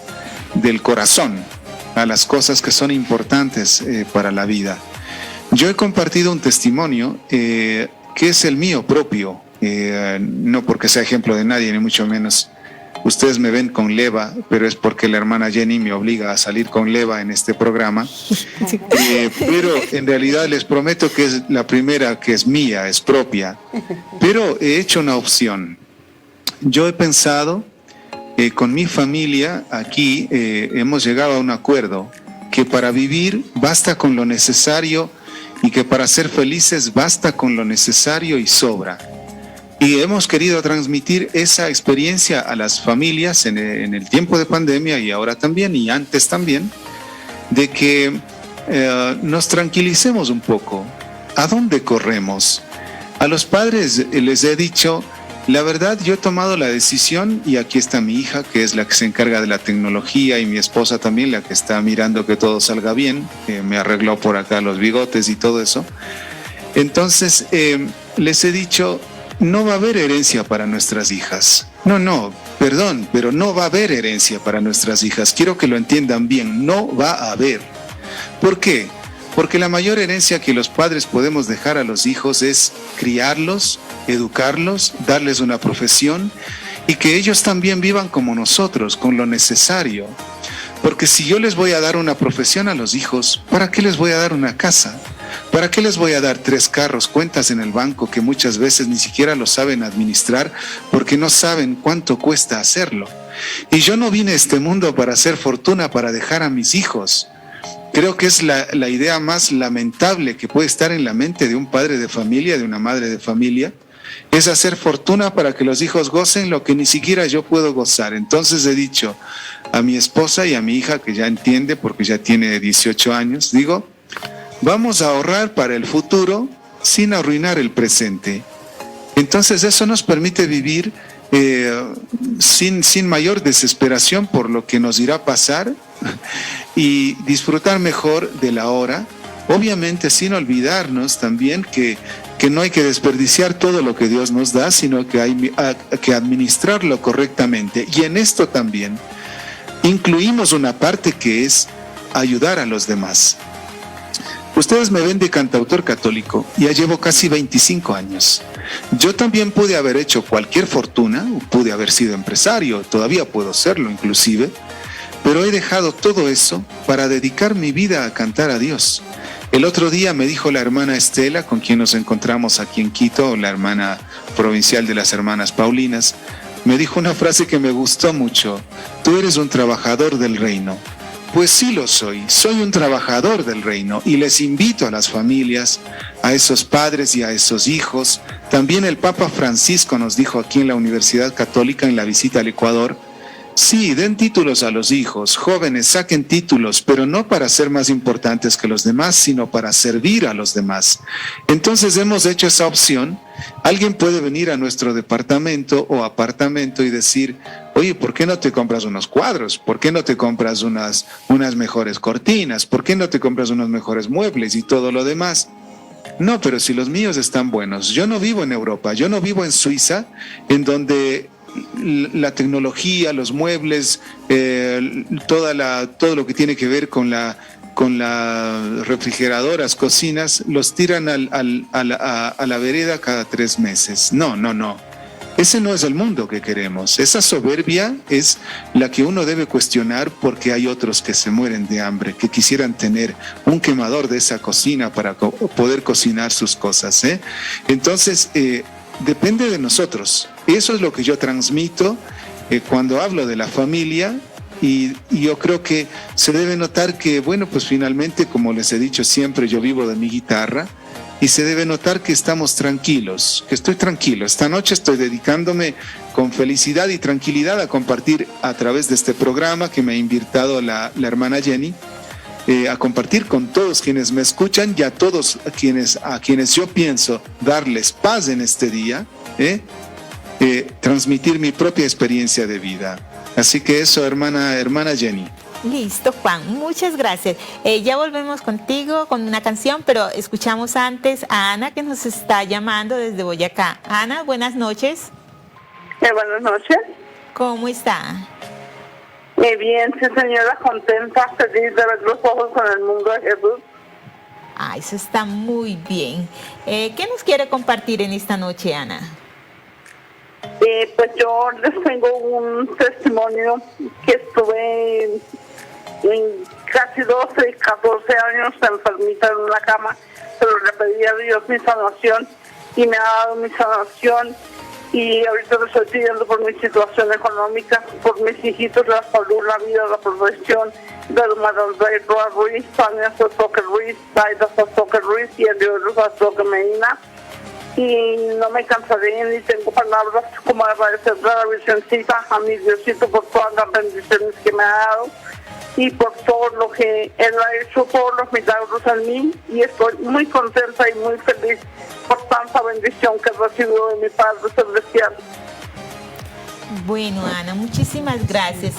del corazón, a las cosas que son importantes para la vida. Yo he compartido un testimonio que es el mío propio. No porque sea ejemplo de nadie, ni mucho menos. Ustedes me ven con leva, pero es porque la hermana Jenny me obliga a salir con leva en este programa. Pero en realidad les prometo que es la primera que es mía, es propia. Pero he hecho una opción. Yo he pensado, con mi familia aquí hemos llegado a un acuerdo que para vivir basta con lo necesario y que para ser felices basta con lo necesario y sobra. Y hemos querido transmitir esa experiencia a las familias en el tiempo de pandemia y ahora también y antes también, de que nos tranquilicemos un poco. ¿A dónde corremos? A los padres les he dicho, la verdad yo he tomado la decisión y aquí está mi hija, que es la que se encarga de la tecnología, y mi esposa también, la que está mirando que todo salga bien, me arregló por acá los bigotes y todo eso. Entonces les he dicho, no va a haber herencia para nuestras hijas. No, perdón, pero no va a haber herencia para nuestras hijas. Quiero que lo entiendan bien, no va a haber. ¿Por qué? Porque la mayor herencia que los padres podemos dejar a los hijos es criarlos, educarlos, darles una profesión y que ellos también vivan como nosotros, con lo necesario. Porque si yo les voy a dar una profesión a los hijos, ¿para qué les voy a dar una casa? ¿Para qué les voy a dar 3 carros, cuentas en el banco que muchas veces ni siquiera lo saben administrar porque no saben cuánto cuesta hacerlo? Y yo no vine a este mundo para hacer fortuna para dejar a mis hijos. Creo que es la idea más lamentable que puede estar en la mente de un padre de familia, de una madre de familia, es hacer fortuna para que los hijos gocen lo que ni siquiera yo puedo gozar. Entonces he dicho a mi esposa y a mi hija, que ya entiende porque ya tiene 18 años, digo, vamos a ahorrar para el futuro sin arruinar el presente. Entonces eso nos permite vivir sin mayor desesperación por lo que nos irá a pasar y disfrutar mejor de la hora, obviamente sin olvidarnos también que no hay que desperdiciar todo lo que Dios nos da, sino que hay que administrarlo correctamente. Y en esto también incluimos una parte que es ayudar a los demás. Ustedes me ven de cantautor católico, ya llevo casi 25 años. Yo también pude haber hecho cualquier fortuna, pude haber sido empresario, todavía puedo serlo inclusive, pero he dejado todo eso para dedicar mi vida a cantar a Dios. El otro día me dijo la hermana Estela, con quien nos encontramos aquí en Quito, la hermana provincial de las hermanas Paulinas, me dijo una frase que me gustó mucho: tú eres un trabajador del reino. Pues sí lo soy un trabajador del reino y les invito a las familias, a esos padres y a esos hijos. También el Papa Francisco nos dijo aquí en la Universidad Católica en la visita al Ecuador, sí, den títulos a los hijos, jóvenes saquen títulos, pero no para ser más importantes que los demás, sino para servir a los demás. Entonces hemos hecho esa opción. Alguien puede venir a nuestro departamento o apartamento y decir, oye, ¿por qué no te compras unos cuadros? ¿Por qué no te compras unas mejores cortinas? ¿Por qué no te compras unos mejores muebles y todo lo demás? No, pero si los míos están buenos. Yo no vivo en Europa, yo no vivo en Suiza, en donde la tecnología, los muebles, todo lo que tiene que ver con las refrigeradoras, cocinas, los tiran a la vereda cada 3 meses. No. Ese no es el mundo que queremos. Esa soberbia es la que uno debe cuestionar, porque hay otros que se mueren de hambre, que quisieran tener un quemador de esa cocina para poder cocinar sus cosas, ¿eh? Entonces, depende de nosotros. Eso es lo que yo transmito cuando hablo de la familia, y yo creo que se debe notar que, bueno, pues finalmente, como les he dicho siempre, yo vivo de mi guitarra, y se debe notar que estamos tranquilos, que estoy tranquilo. Esta noche estoy dedicándome con felicidad y tranquilidad a compartir a través de este programa que me ha invitado la hermana Jenny, a compartir con todos quienes me escuchan y a todos a quienes yo pienso darles paz en este día, transmitir mi propia experiencia de vida. Así que eso, hermana Jenny. Listo, Juan, muchas gracias. Ya volvemos contigo con una canción, pero escuchamos antes a Ana, que nos está llamando desde Boyacá. Ana, buenas noches. Buenas noches. ¿Cómo está? Bien, sí, señora, contenta, feliz de ver los ojos con el mundo de Jesús. Ah, eso está muy bien. ¿Qué nos quiere compartir en esta noche, Ana? Pues yo les tengo un testimonio que estuve en casi 12, 14 años enfermita en una cama, pero le pedí a Dios mi sanación y me ha dado mi sanación. Y ahorita le estoy pidiendo por mi situación económica, por mis hijitos, la salud, la vida, la profesión, de Roa Ruiz, Tania Sotoque Ruiz, Zaida Sotoque Ruiz y Eliodoro Sotoque Medina. Y no me cansaré ni tengo palabras como agradecerle a la Virgencita, a mi Diosito por todas las bendiciones que me ha dado y por todo lo que Él ha hecho, todos los milagros en mí, y estoy muy contenta y muy feliz por tanta bendición que he recibido de mi Padre Celestial. Bueno, Ana, muchísimas gracias.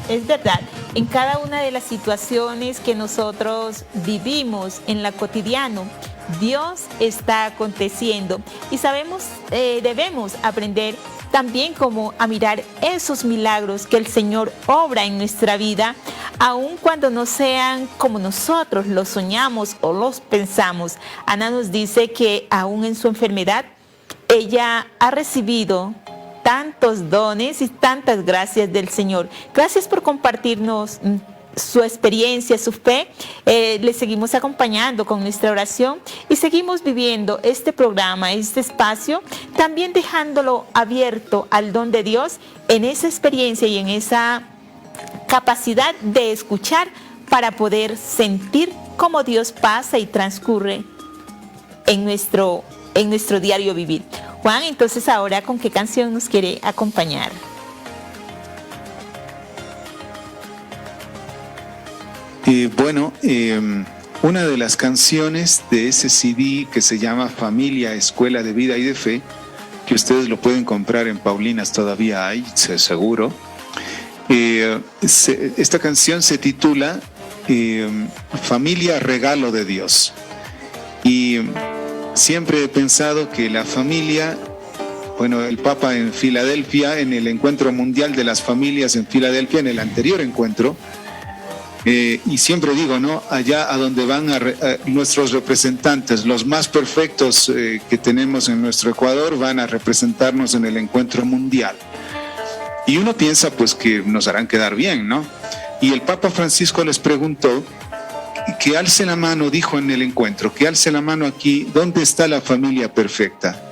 Es verdad, en cada una de las situaciones que nosotros vivimos en la cotidiano, Dios está aconteciendo y sabemos, debemos aprender también como a mirar esos milagros que el Señor obra en nuestra vida, aun cuando no sean como nosotros los soñamos o los pensamos. Ana nos dice que aún en su enfermedad, ella ha recibido tantos dones y tantas gracias del Señor. Gracias por compartirnos su experiencia, su fe. Le seguimos acompañando con nuestra oración y seguimos viviendo este programa, este espacio, también dejándolo abierto al don de Dios en esa experiencia y en esa capacidad de escuchar para poder sentir cómo Dios pasa y transcurre en nuestro diario vivir. Juan, entonces ahora, ¿con qué canción nos quiere acompañar? Una de las canciones de ese CD que se llama Familia, Escuela de Vida y de Fe, que ustedes lo pueden comprar en Paulinas, todavía hay, seguro. Esta canción se titula Familia, Regalo de Dios. Y siempre he pensado que la familia, bueno, el Papa en Filadelfia, en el Encuentro Mundial de las Familias en Filadelfia, en el anterior encuentro, y siempre digo, ¿no? Allá a donde van nuestros representantes, los más perfectos que tenemos en nuestro Ecuador, van a representarnos en el encuentro mundial. Y uno piensa, pues, que nos harán quedar bien, ¿no? Y el Papa Francisco les preguntó que alce la mano, dijo en el encuentro, que alce la mano aquí, ¿dónde está la familia perfecta?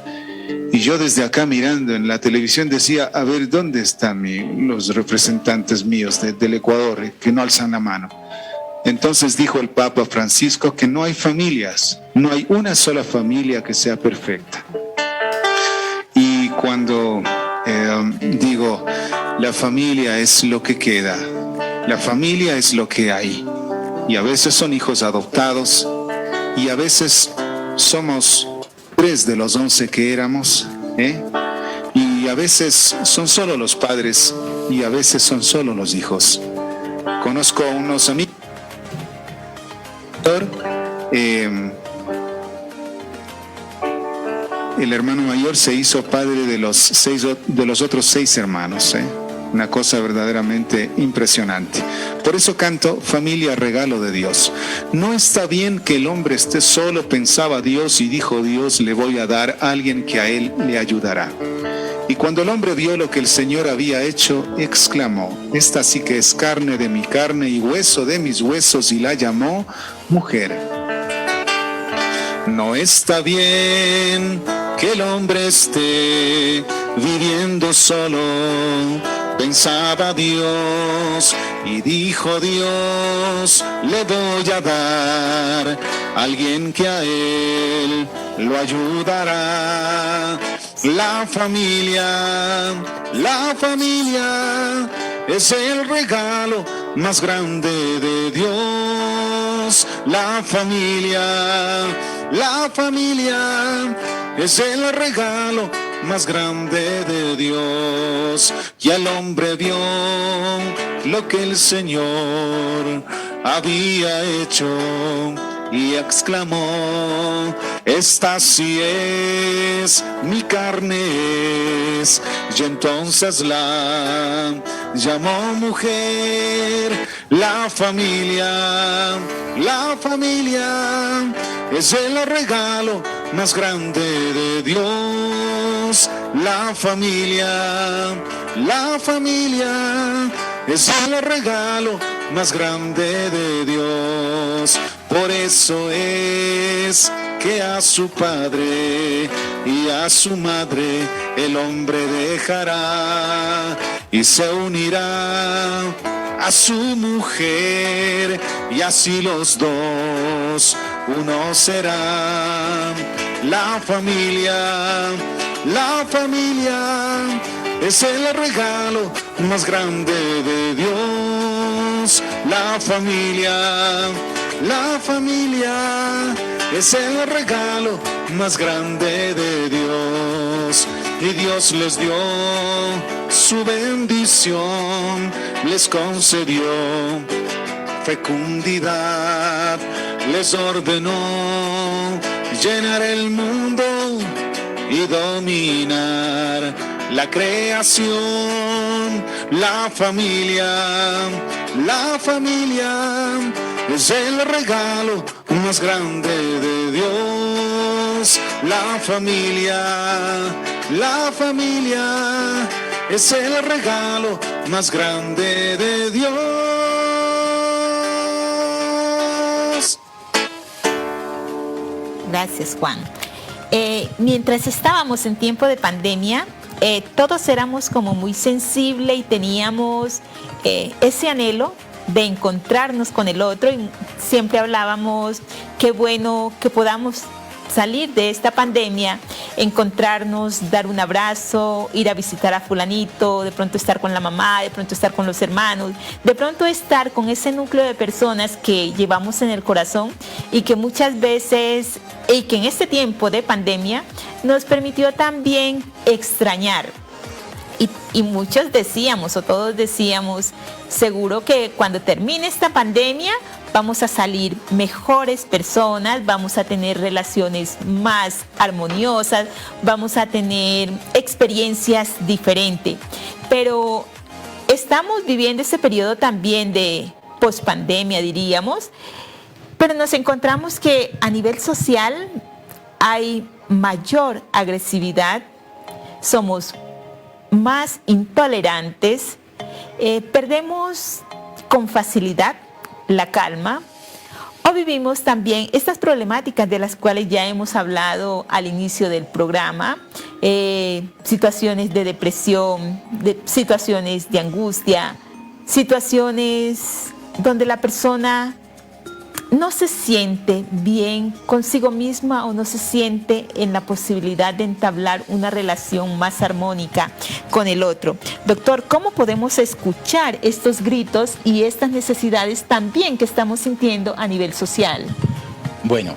Y yo desde acá mirando en la televisión decía, a ver, ¿dónde están los representantes míos del Ecuador que no alzan la mano? Entonces dijo el Papa Francisco que no hay familias, no hay una sola familia que sea perfecta. Y cuando digo, la familia es lo que queda, la familia es lo que hay. Y a veces son hijos adoptados y a veces somos 3 de los 11 que éramos, y a veces son solo los padres y a veces son solo los hijos. Conozco a unos amigos, el hermano mayor se hizo padre de los otros 6 hermanos, una cosa verdaderamente impresionante. Por eso canto Familia, Regalo de Dios. No está bien que el hombre esté solo, pensaba Dios, y dijo Dios, le voy a dar a alguien que a él le ayudará. Y cuando el hombre vio lo que el Señor había hecho, exclamó, esta sí que es carne de mi carne y hueso de mis huesos, y la llamó mujer. No está bien que el hombre esté viviendo solo, pensaba Dios, y dijo Dios, le voy a dar a alguien que a él lo ayudará. La familia es el regalo más grande de Dios. La familia es el regalo más grande de Dios. Y el hombre vio lo que el Señor había hecho, y exclamó: esta sí es mi carne. Y entonces la llamó mujer. La familia es el regalo más grande de Dios. La familia es el regalo más grande de Dios. Por eso es que a su padre y a su madre el hombre dejará y se unirá a su mujer, y así los dos uno serán. La familia es el regalo más grande de Dios. La familia es el regalo más grande de Dios. Y Dios les dio su bendición, les concedió fecundidad, les ordenó llenar el mundo y dominar la creación. La familia es el regalo más grande de Dios. La familia es el regalo más grande de Dios. Gracias, Juan. Mientras estábamos en tiempo de pandemia, todos éramos como muy sensibles y teníamos ese anhelo de encontrarnos con el otro, y siempre hablábamos qué bueno que podamos salir de esta pandemia, encontrarnos, dar un abrazo, ir a visitar a fulanito, de pronto estar con la mamá, de pronto estar con los hermanos, de pronto estar con ese núcleo de personas que llevamos en el corazón y que muchas veces, y que en este tiempo de pandemia nos permitió también extrañar. Y muchos decíamos, o todos decíamos, seguro que cuando termine esta pandemia vamos a salir mejores personas, vamos a tener relaciones más armoniosas, vamos a tener experiencias diferentes. Pero estamos viviendo ese periodo también de pospandemia, diríamos, pero nos encontramos que a nivel social hay mayor agresividad, somos más intolerantes, perdemos con facilidad la calma, o vivimos también estas problemáticas de las cuales ya hemos hablado al inicio del programa, situaciones de depresión, situaciones de angustia, situaciones donde la persona no se siente bien consigo misma o no se siente en la posibilidad de entablar una relación más armónica con el otro. Doctor, ¿cómo podemos escuchar estos gritos y estas necesidades también que estamos sintiendo a nivel social? Bueno,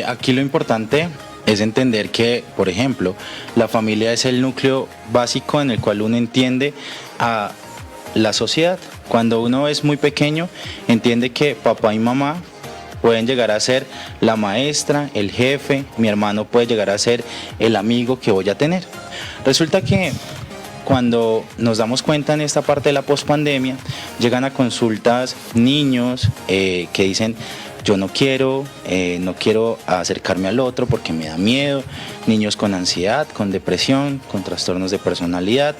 aquí lo importante es entender que, por ejemplo, la familia es el núcleo básico en el cual uno entiende a la sociedad. Cuando uno es muy pequeño, entiende que papá y mamá pueden llegar a ser la maestra, el jefe, mi hermano puede llegar a ser el amigo que voy a tener. Resulta que cuando nos damos cuenta en esta parte de la pospandemia, llegan a consultas niños que dicen: yo no quiero acercarme al otro porque me da miedo. Niños con ansiedad, con depresión, con trastornos de personalidad.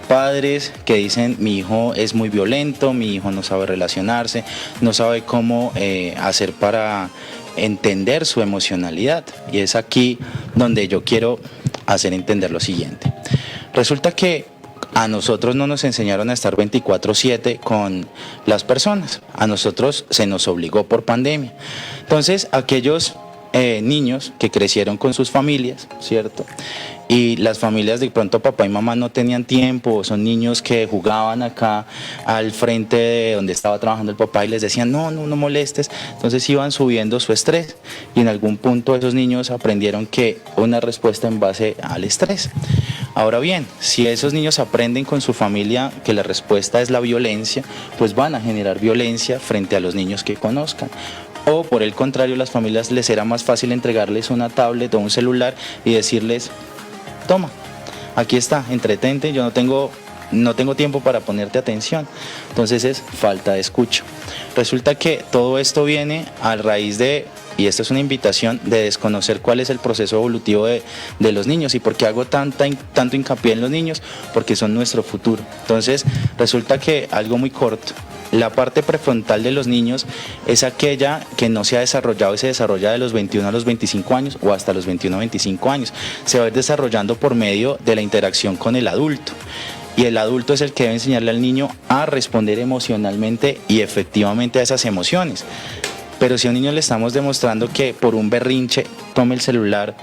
Padres que dicen: mi hijo es muy violento, mi hijo no sabe relacionarse, no sabe cómo hacer para entender su emocionalidad. Y es aquí donde yo quiero hacer entender lo siguiente. Resulta que a nosotros no nos enseñaron a estar 24/7 con las personas. A nosotros se nos obligó por pandemia. Entonces, aquellos niños que crecieron con sus familias, ¿cierto? Y las familias de pronto papá y mamá no tenían tiempo, son niños que jugaban acá al frente de donde estaba trabajando el papá y les decían: no molestes. Entonces iban subiendo su estrés y en algún punto esos niños aprendieron que una respuesta en base al estrés. Ahora bien, si esos niños aprenden con su familia que la respuesta es la violencia, pues van a generar violencia frente a los niños que conozcan. O por el contrario, las familias les era más fácil entregarles una tablet o un celular y decirles, toma, aquí está, entretente, yo no tengo tiempo para ponerte atención. Entonces es falta de escucha. Resulta que todo esto viene a raíz de, y esta es una invitación, de desconocer cuál es el proceso evolutivo de los niños. ¿Y por qué hago tanto hincapié en los niños? Porque son nuestro futuro. Entonces resulta que algo muy corto, la parte prefrontal de los niños es aquella que no se ha desarrollado y se desarrolla de los 21 a los 25 años o hasta los 21 a 25 años. Se va a ir desarrollando por medio de la interacción con el adulto. Y el adulto es el que debe enseñarle al niño a responder emocionalmente y efectivamente a esas emociones. Pero si a un niño le estamos demostrando que por un berrinche tome el celular,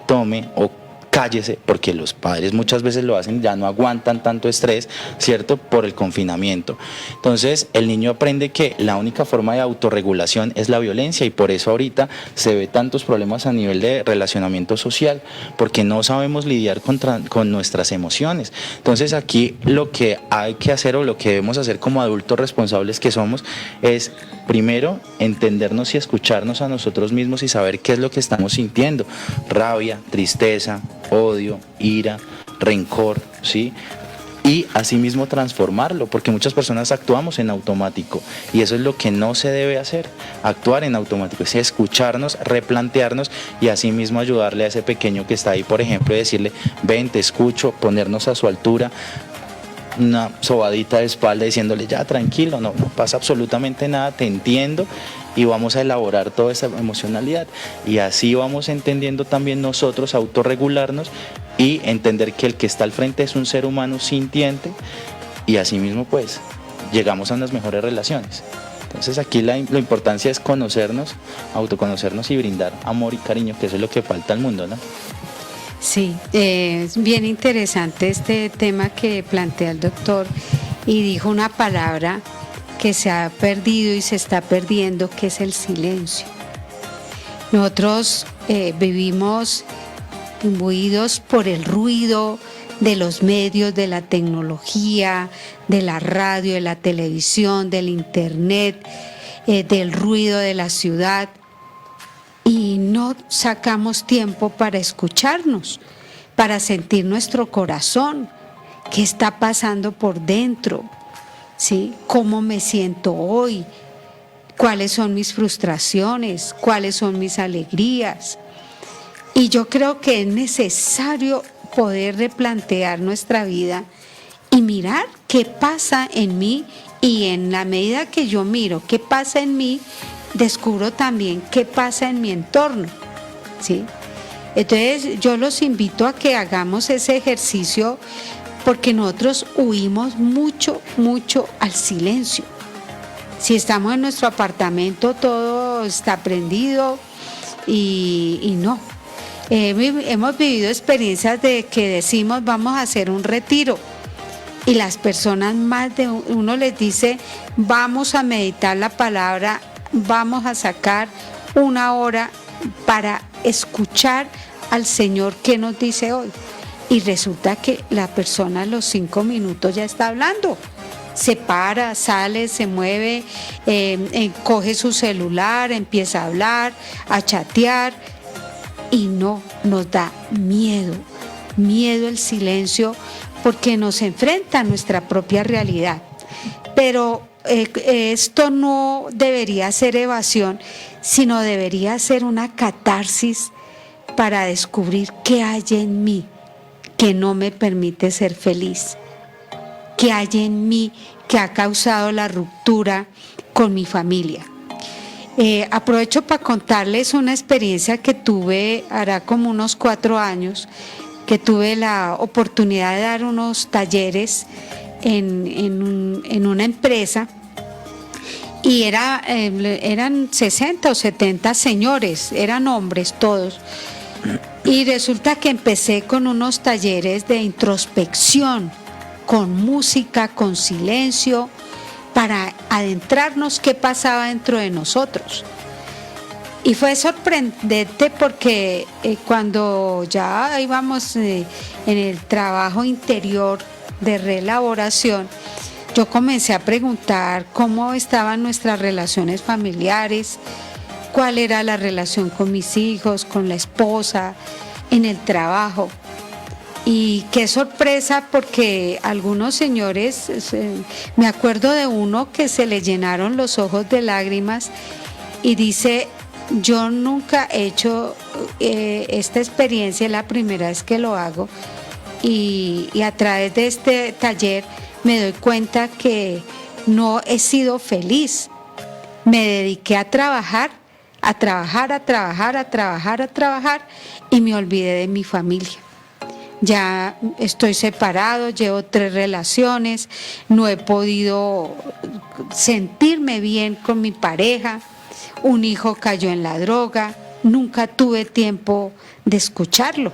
tome o cállese, porque los padres muchas veces lo hacen, ya no aguantan tanto estrés, ¿cierto? Por el confinamiento. Entonces el niño aprende que la única forma de autorregulación es la violencia, y por eso ahorita se ve tantos problemas a nivel de relacionamiento social, porque no sabemos lidiar con nuestras emociones. Entonces aquí lo que hay que hacer, o lo que debemos hacer como adultos responsables que somos, es primero entendernos y escucharnos a nosotros mismos y saber qué es lo que estamos sintiendo: rabia, tristeza, odio, ira, rencor, ¿sí? Y asimismo transformarlo, porque muchas personas actuamos en automático y eso es lo que no se debe hacer, actuar en automático, es escucharnos, replantearnos y asimismo ayudarle a ese pequeño que está ahí, por ejemplo, y decirle, ven, te escucho, ponernos a su altura, una sobadita de espalda diciéndole, ya tranquilo, no pasa absolutamente nada, te entiendo, y vamos a elaborar toda esa emocionalidad, y así vamos entendiendo también nosotros autorregularnos y entender que el que está al frente es un ser humano sintiente, y asimismo pues llegamos a unas mejores relaciones. Entonces aquí la importancia es conocernos, autoconocernos y brindar amor y cariño, que eso es lo que falta al mundo, ¿no? Sí, es bien interesante este tema que plantea el doctor, y dijo una palabra que se ha perdido y se está perdiendo, que es el silencio. Nosotros vivimos imbuidos por el ruido de los medios, de la tecnología, de la radio, de la televisión, del internet, del ruido de la ciudad, y no sacamos tiempo para escucharnos, para sentir nuestro corazón, qué está pasando por dentro, ¿sí? ¿Cómo me siento hoy? ¿Cuáles son mis frustraciones? ¿Cuáles son mis alegrías? Y yo creo que es necesario poder replantear nuestra vida y mirar qué pasa en mí, y en la medida que yo miro qué pasa en mí, descubro también qué pasa en mi entorno, ¿sí? Entonces yo los invito a que hagamos ese ejercicio, porque nosotros huimos mucho al silencio. Si estamos en nuestro apartamento, todo está prendido y no. Hemos vivido experiencias de que decimos, vamos a hacer un retiro, y las personas, más de uno les dice, vamos a meditar la palabra, vamos a sacar una hora para escuchar al Señor qué nos dice hoy. Y resulta que la persona a los 5 minutos ya está hablando. Se para, sale, se mueve, coge su celular, empieza a hablar, a chatear, y no, nos da miedo el silencio, porque nos enfrenta a nuestra propia realidad. Pero esto no debería ser evasión, sino debería ser una catarsis para descubrir qué hay en mí que no me permite ser feliz, qué hay en mí que ha causado la ruptura con mi familia. Aprovecho para contarles una experiencia que tuve, hará como unos 4 años, que tuve la oportunidad de dar unos talleres en una empresa, y eran 60 o 70 señores, eran hombres todos, y resulta que empecé con unos talleres de introspección, con música, con silencio, para adentrarnos qué pasaba dentro de nosotros. Y fue sorprendente porque cuando ya íbamos en el trabajo interior de reelaboración, yo comencé a preguntar cómo estaban nuestras relaciones familiares, cuál era la relación con mis hijos, con la esposa, en el trabajo. Y qué sorpresa, porque algunos señores, me acuerdo de uno que se le llenaron los ojos de lágrimas y dice: yo nunca he hecho esta experiencia, es la primera vez que lo hago, y a través de este taller me doy cuenta que no he sido feliz. Me dediqué a trabajar y me olvidé de mi familia. Ya estoy separado, llevo 3 relaciones, no he podido sentirme bien con mi pareja, un hijo cayó en la droga, nunca tuve tiempo de escucharlo.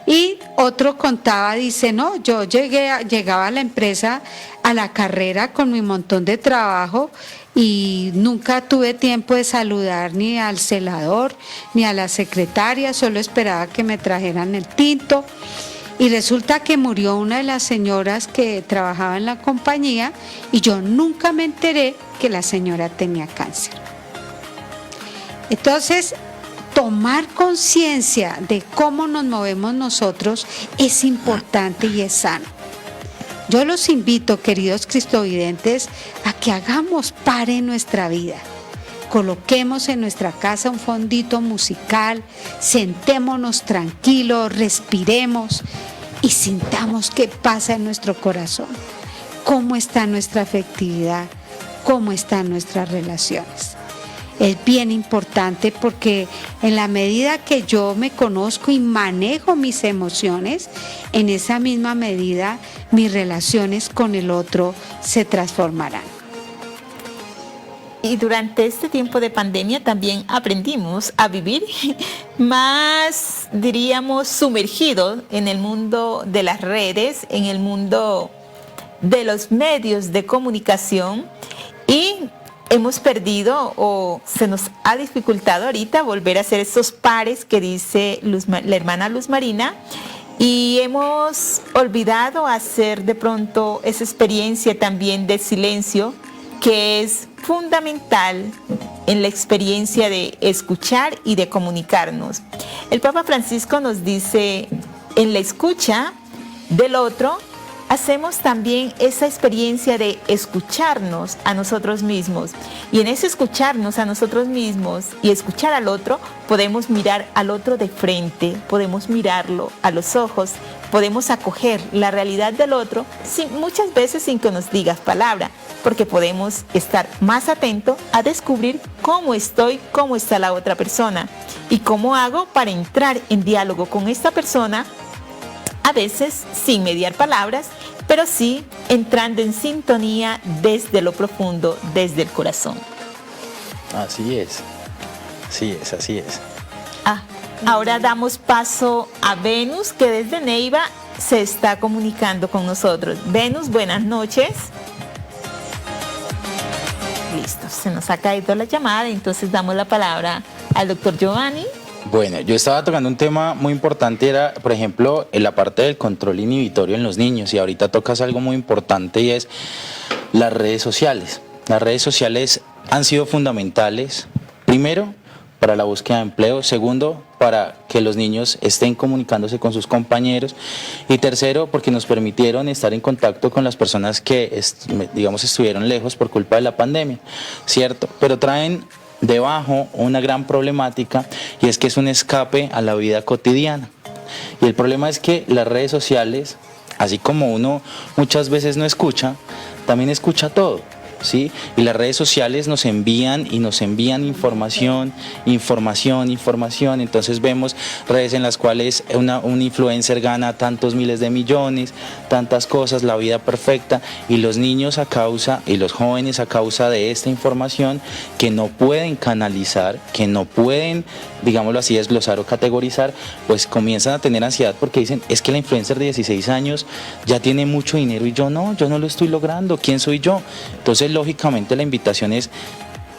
Y otro contaba, dice: no, yo llegaba a la empresa a la carrera con mi montón de trabajo y nunca tuve tiempo de saludar ni al celador ni a la secretaria, solo esperaba que me trajeran el tinto. Y resulta que murió una de las señoras que trabajaba en la compañía y yo nunca me enteré que la señora tenía cáncer. Entonces, tomar conciencia de cómo nos movemos nosotros es importante y es sano. Yo los invito, queridos cristovidentes, a que hagamos par en nuestra vida. Coloquemos en nuestra casa un fondito musical, sentémonos tranquilos, respiremos y sintamos qué pasa en nuestro corazón, cómo está nuestra afectividad, cómo están nuestras relaciones. Es bien importante, porque en la medida que yo me conozco y manejo mis emociones, en esa misma medida mis relaciones con el otro se transformarán. Y durante este tiempo de pandemia también aprendimos a vivir más, diríamos, sumergidos en el mundo de las redes, en el mundo de los medios de comunicación, y hemos perdido, o se nos ha dificultado ahorita volver a hacer esos pares que dice la hermana Luz Marina, y hemos olvidado hacer de pronto esa experiencia también de silencio, que es fundamental en la experiencia de escuchar y de comunicarnos. El Papa Francisco nos dice: en la escucha del otro hacemos también esa experiencia de escucharnos a nosotros mismos, y en ese escucharnos a nosotros mismos y escuchar al otro, podemos mirar al otro de frente, podemos mirarlo a los ojos, podemos acoger la realidad del otro, muchas veces sin que nos digas palabra, porque podemos estar más atentos a descubrir cómo estoy, cómo está la otra persona y cómo hago para entrar en diálogo con esta persona, a veces sin mediar palabras, pero sí entrando en sintonía desde lo profundo, desde el corazón. Así es. Sí, así es. Ahora damos paso a Venus, que desde Neiva se está comunicando con nosotros. Venus, buenas noches. Listo, se nos ha caído la llamada, entonces damos la palabra al doctor Giovanni. Bueno, yo estaba tocando un tema muy importante, era, por ejemplo, en la parte del control inhibitorio en los niños, y ahorita tocas algo muy importante, y es las redes sociales. Las redes sociales han sido fundamentales, primero, para la búsqueda de empleo, segundo, para que los niños estén comunicándose con sus compañeros, y tercero, porque nos permitieron estar en contacto con las personas que, digamos, estuvieron lejos por culpa de la pandemia, ¿cierto? Pero traen debajo una gran problemática, y es que es un escape a la vida cotidiana. Y el problema es que las redes sociales, así como uno muchas veces no escucha, también escucha todo, ¿sí? Y las redes sociales nos envían información. Entonces vemos redes en las cuales un influencer gana tantos miles de millones, tantas cosas, la vida perfecta, y los niños y los jóvenes, a causa de esta información que no pueden canalizar, que no pueden, digámoslo así, desglosar o categorizar, pues comienzan a tener ansiedad, porque dicen: es que la influencer de 16 años ya tiene mucho dinero y yo no lo estoy logrando, ¿quién soy yo? Entonces, lógicamente, la invitación es: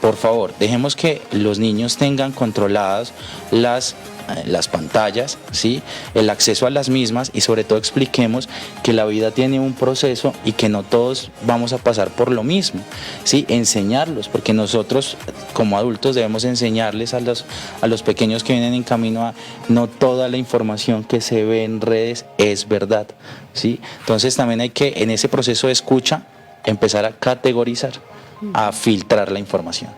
por favor, dejemos que los niños tengan controladas las las pantallas, ¿sí? El acceso a las mismas, y sobre todo expliquemos que la vida tiene un proceso y que no todos vamos a pasar por lo mismo, ¿sí? Enseñarlos, porque nosotros como adultos debemos enseñarles a los pequeños que vienen en camino a no toda la información que se ve en redes es verdad, ¿sí? Entonces también hay que en ese proceso de escucha empezar a categorizar, a filtrar la información.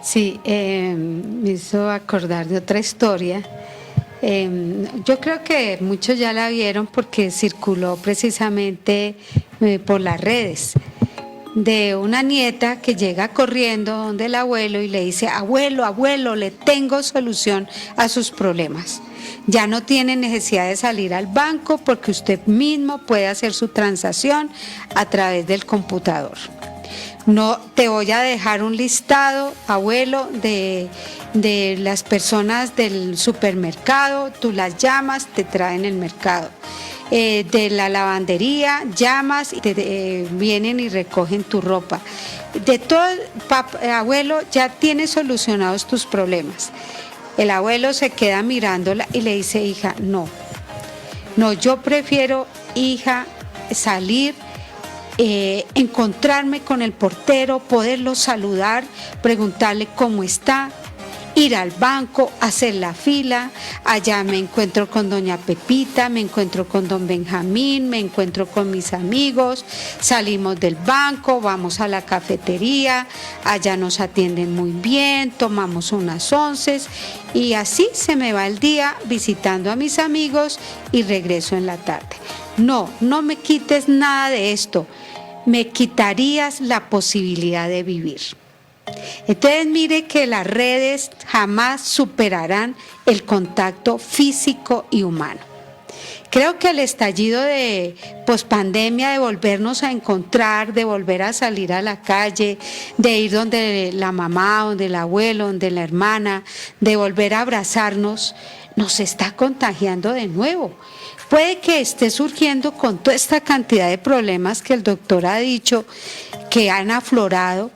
Sí, me hizo acordar de otra historia. Yo creo que muchos ya la vieron porque circuló precisamente por las redes, de una nieta que llega corriendo donde el abuelo y le dice: abuelo, abuelo, le tengo solución a sus problemas. Ya no tiene necesidad de salir al banco porque usted mismo puede hacer su transacción a través del computador. No, te voy a dejar un listado, abuelo, de las personas del supermercado, tú las llamas, te traen el mercado. De la lavandería, llamas y vienen y recogen tu ropa. De todo, abuelo, ya tienes solucionados tus problemas. El abuelo se queda mirándola y le dice: hija, no, yo prefiero, hija, salir, encontrarme con el portero, poderlo saludar, preguntarle cómo está, ir al banco, hacer la fila, allá me encuentro con doña Pepita, me encuentro con don Benjamín, me encuentro con mis amigos, salimos del banco, vamos a la cafetería, allá nos atienden muy bien, tomamos unas onces y así se me va el día visitando a mis amigos y regreso en la tarde. No me quites nada de esto, me quitarías la posibilidad de vivir. Entonces mire que las redes jamás superarán el contacto físico y humano. Creo que el estallido de pospandemia, de volvernos a encontrar, de volver a salir a la calle, de ir donde la mamá, donde el abuelo, donde la hermana, de volver a abrazarnos, nos está contagiando de nuevo. Puede que esté surgiendo con toda esta cantidad de problemas que el doctor ha dicho que han aflorado,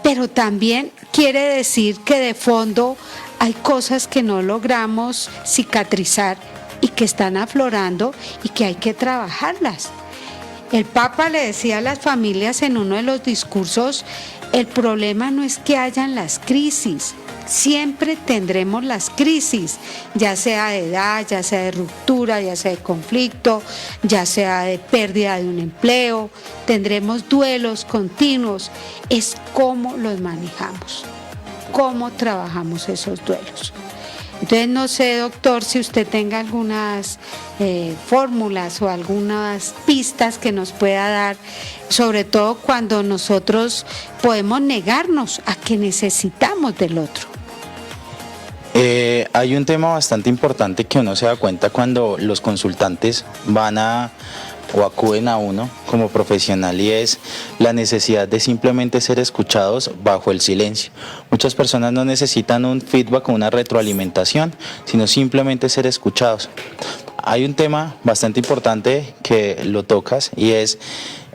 pero también quiere decir que de fondo hay cosas que no logramos cicatrizar y que están aflorando y que hay que trabajarlas. El Papa le decía a las familias en uno de los discursos: el problema no es que hayan las crisis, siempre tendremos las crisis, ya sea de edad, ya sea de ruptura, ya sea de conflicto, ya sea de pérdida de un empleo, tendremos duelos continuos, es cómo los manejamos, cómo trabajamos esos duelos. Entonces no sé, doctor, si usted tenga algunas fórmulas o algunas pistas que nos pueda dar, sobre todo cuando nosotros podemos negarnos a que necesitamos del otro. Hay un tema bastante importante que uno se da cuenta cuando los consultantes van o acuden a uno como profesional, y es la necesidad de simplemente ser escuchados bajo el silencio. Muchas personas no necesitan un feedback o una retroalimentación, sino simplemente ser escuchados. Hay un tema bastante importante que lo tocas y es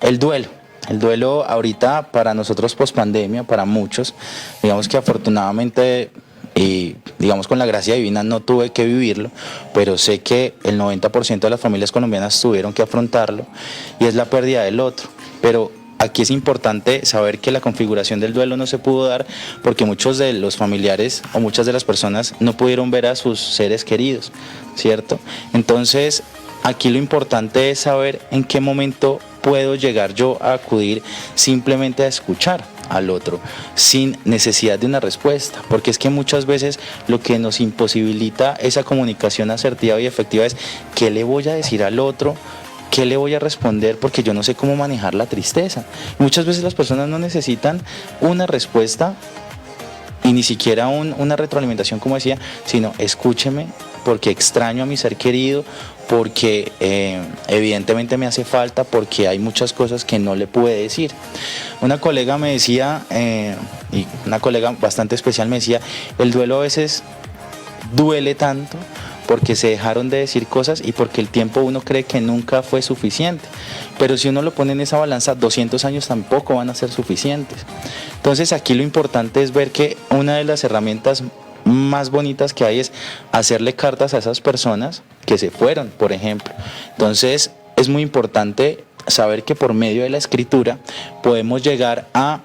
el duelo. El duelo ahorita para nosotros pospandemia, para muchos, digamos que afortunadamente, y digamos con la gracia divina no tuve que vivirlo, pero sé que el 90% de las familias colombianas tuvieron que afrontarlo, y es la pérdida del otro. Pero aquí es importante saber que la configuración del duelo no se pudo dar porque muchos de los familiares o muchas de las personas no pudieron ver a sus seres queridos, ¿cierto? Entonces aquí lo importante es saber en qué momento puedo llegar yo a acudir simplemente a escuchar al otro sin necesidad de una respuesta, porque es que muchas veces lo que nos imposibilita esa comunicación asertiva y efectiva es ¿qué le voy a decir al otro? ¿Qué le voy a responder? Porque yo no sé cómo manejar la tristeza. Muchas veces las personas no necesitan una respuesta y ni siquiera una retroalimentación, como decía, sino escúcheme porque extraño a mi ser querido, porque evidentemente me hace falta, porque hay muchas cosas que no le pude decir. Una colega me decía, y una colega bastante especial me decía, el duelo a veces duele tanto porque se dejaron de decir cosas y porque el tiempo uno cree que nunca fue suficiente. Pero si uno lo pone en esa balanza, 200 años tampoco van a ser suficientes. Entonces aquí lo importante es ver que una de las herramientas más bonitas que hay es hacerle cartas a esas personas que se fueron, por ejemplo. Entonces es muy importante saber que por medio de la escritura podemos llegar a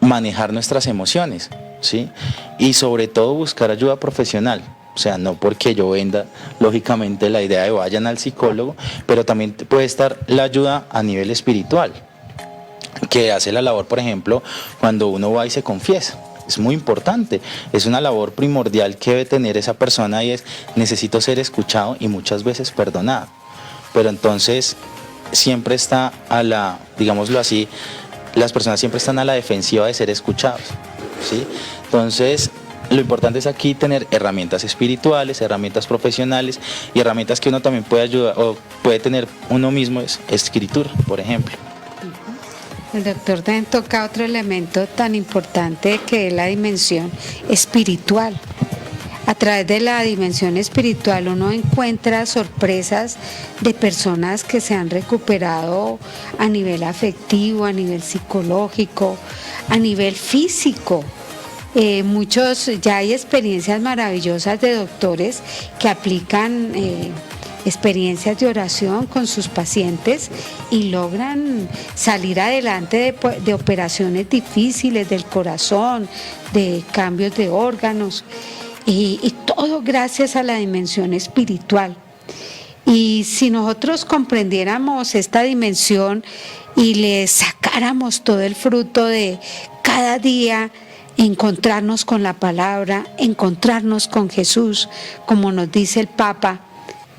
manejar nuestras emociones, ¿sí? Y sobre todo buscar ayuda profesional. O sea, no porque yo venda, lógicamente, la idea de vayan al psicólogo, pero también puede estar la ayuda a nivel espiritual, que hace la labor, por ejemplo, cuando uno va y se confiesa. Es muy importante, es una labor primordial que debe tener esa persona y es: necesito ser escuchado y muchas veces perdonado. Pero entonces siempre está a la, digámoslo así, las personas siempre están a la defensiva de ser escuchados, ¿sí? Entonces lo importante es aquí tener herramientas espirituales, herramientas profesionales y herramientas que uno también puede ayudar o puede tener uno mismo, es escritura, por ejemplo. El doctor también toca otro elemento tan importante que es la dimensión espiritual. A través de la dimensión espiritual uno encuentra sorpresas de personas que se han recuperado a nivel afectivo, a nivel psicológico, a nivel físico. Ya hay experiencias maravillosas de doctores que aplican experiencias de oración con sus pacientes y logran salir adelante de operaciones difíciles del corazón, de cambios de órganos. Y todo gracias a la dimensión espiritual. Y si nosotros comprendiéramos esta dimensión y le sacáramos todo el fruto de cada día, encontrarnos con la palabra, encontrarnos con Jesús, como nos dice el Papa,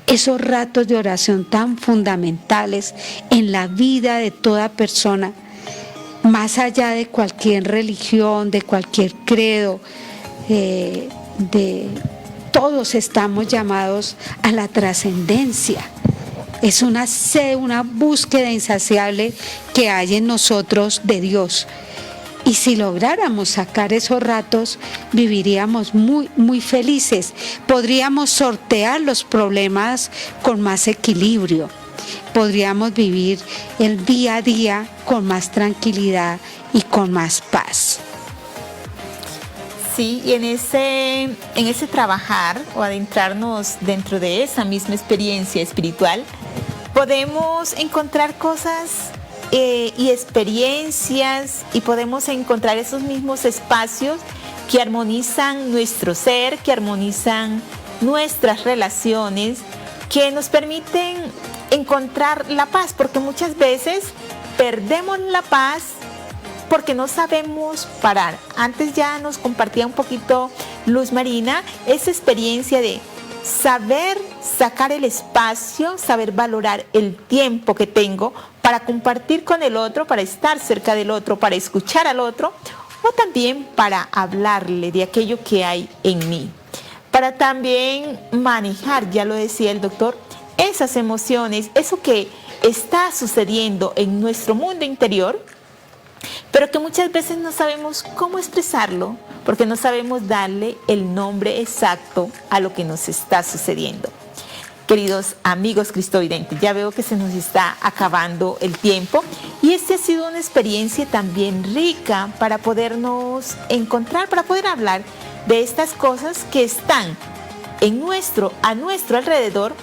esos ratos de oración tan fundamentales en la vida de toda persona, más allá de cualquier religión, de cualquier credo, todos estamos llamados a la trascendencia. Es una sed, una búsqueda insaciable que hay en nosotros de Dios. Y si lográramos sacar esos ratos, viviríamos muy, muy felices. Podríamos sortear los problemas con más equilibrio. Podríamos vivir el día a día con más tranquilidad y con más paz. Sí, y en ese trabajar o adentrarnos dentro de esa misma experiencia espiritual, podemos encontrar cosas y experiencias y podemos encontrar esos mismos espacios que armonizan nuestro ser, que armonizan nuestras relaciones, que nos permiten encontrar la paz, porque muchas veces perdemos la paz porque no sabemos parar. Antes ya nos compartía un poquito Luz Marina esa experiencia de saber sacar el espacio, saber valorar el tiempo que tengo para compartir con el otro, para estar cerca del otro, para escuchar al otro, o también para hablarle de aquello que hay en mí. Para también manejar, ya lo decía el doctor, esas emociones, eso que está sucediendo en nuestro mundo interior, pero que muchas veces no sabemos cómo expresarlo, porque no sabemos darle el nombre exacto a lo que nos está sucediendo. Queridos amigos cristovidentes, ya veo que se nos está acabando el tiempo y esta ha sido una experiencia también rica para podernos encontrar, para poder hablar de estas cosas que están a nuestro alrededor,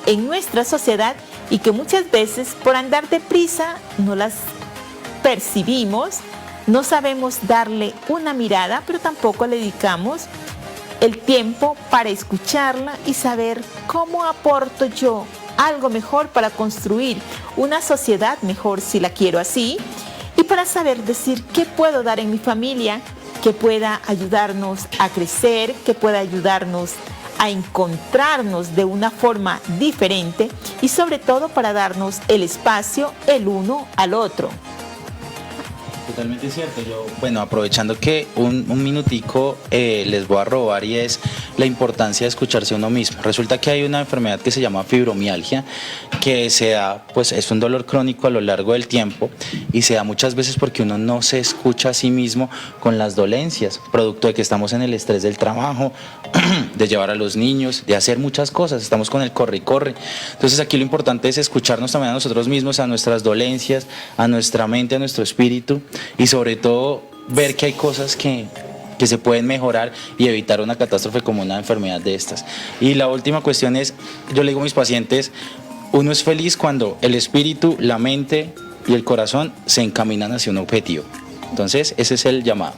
en nuestra sociedad y que muchas veces por andar deprisa no las percibimos, no sabemos darle una mirada, pero tampoco le dedicamos el tiempo para escucharla y saber cómo aporto yo algo mejor para construir una sociedad mejor si la quiero así, y para saber decir qué puedo dar en mi familia que pueda ayudarnos a crecer, que pueda ayudarnos a encontrarnos de una forma diferente y sobre todo para darnos el espacio el uno al otro. Totalmente cierto. Yo, bueno, aprovechando que un minutico les voy a robar, y es la importancia de escucharse a uno mismo. Resulta que hay una enfermedad que se llama fibromialgia, que se da, pues es un dolor crónico a lo largo del tiempo y se da muchas veces porque uno no se escucha a sí mismo con las dolencias, producto de que estamos en el estrés del trabajo, de llevar a los niños, de hacer muchas cosas, estamos con el corre y corre. Entonces aquí lo importante es escucharnos también a nosotros mismos, a nuestras dolencias, a nuestra mente, a nuestro espíritu, y sobre todo ver que hay cosas que que se pueden mejorar y evitar una catástrofe como una enfermedad de estas. Y la última cuestión es, yo le digo a mis pacientes, uno es feliz cuando el espíritu, la mente y el corazón se encaminan hacia un objetivo. Entonces, ese es el llamado.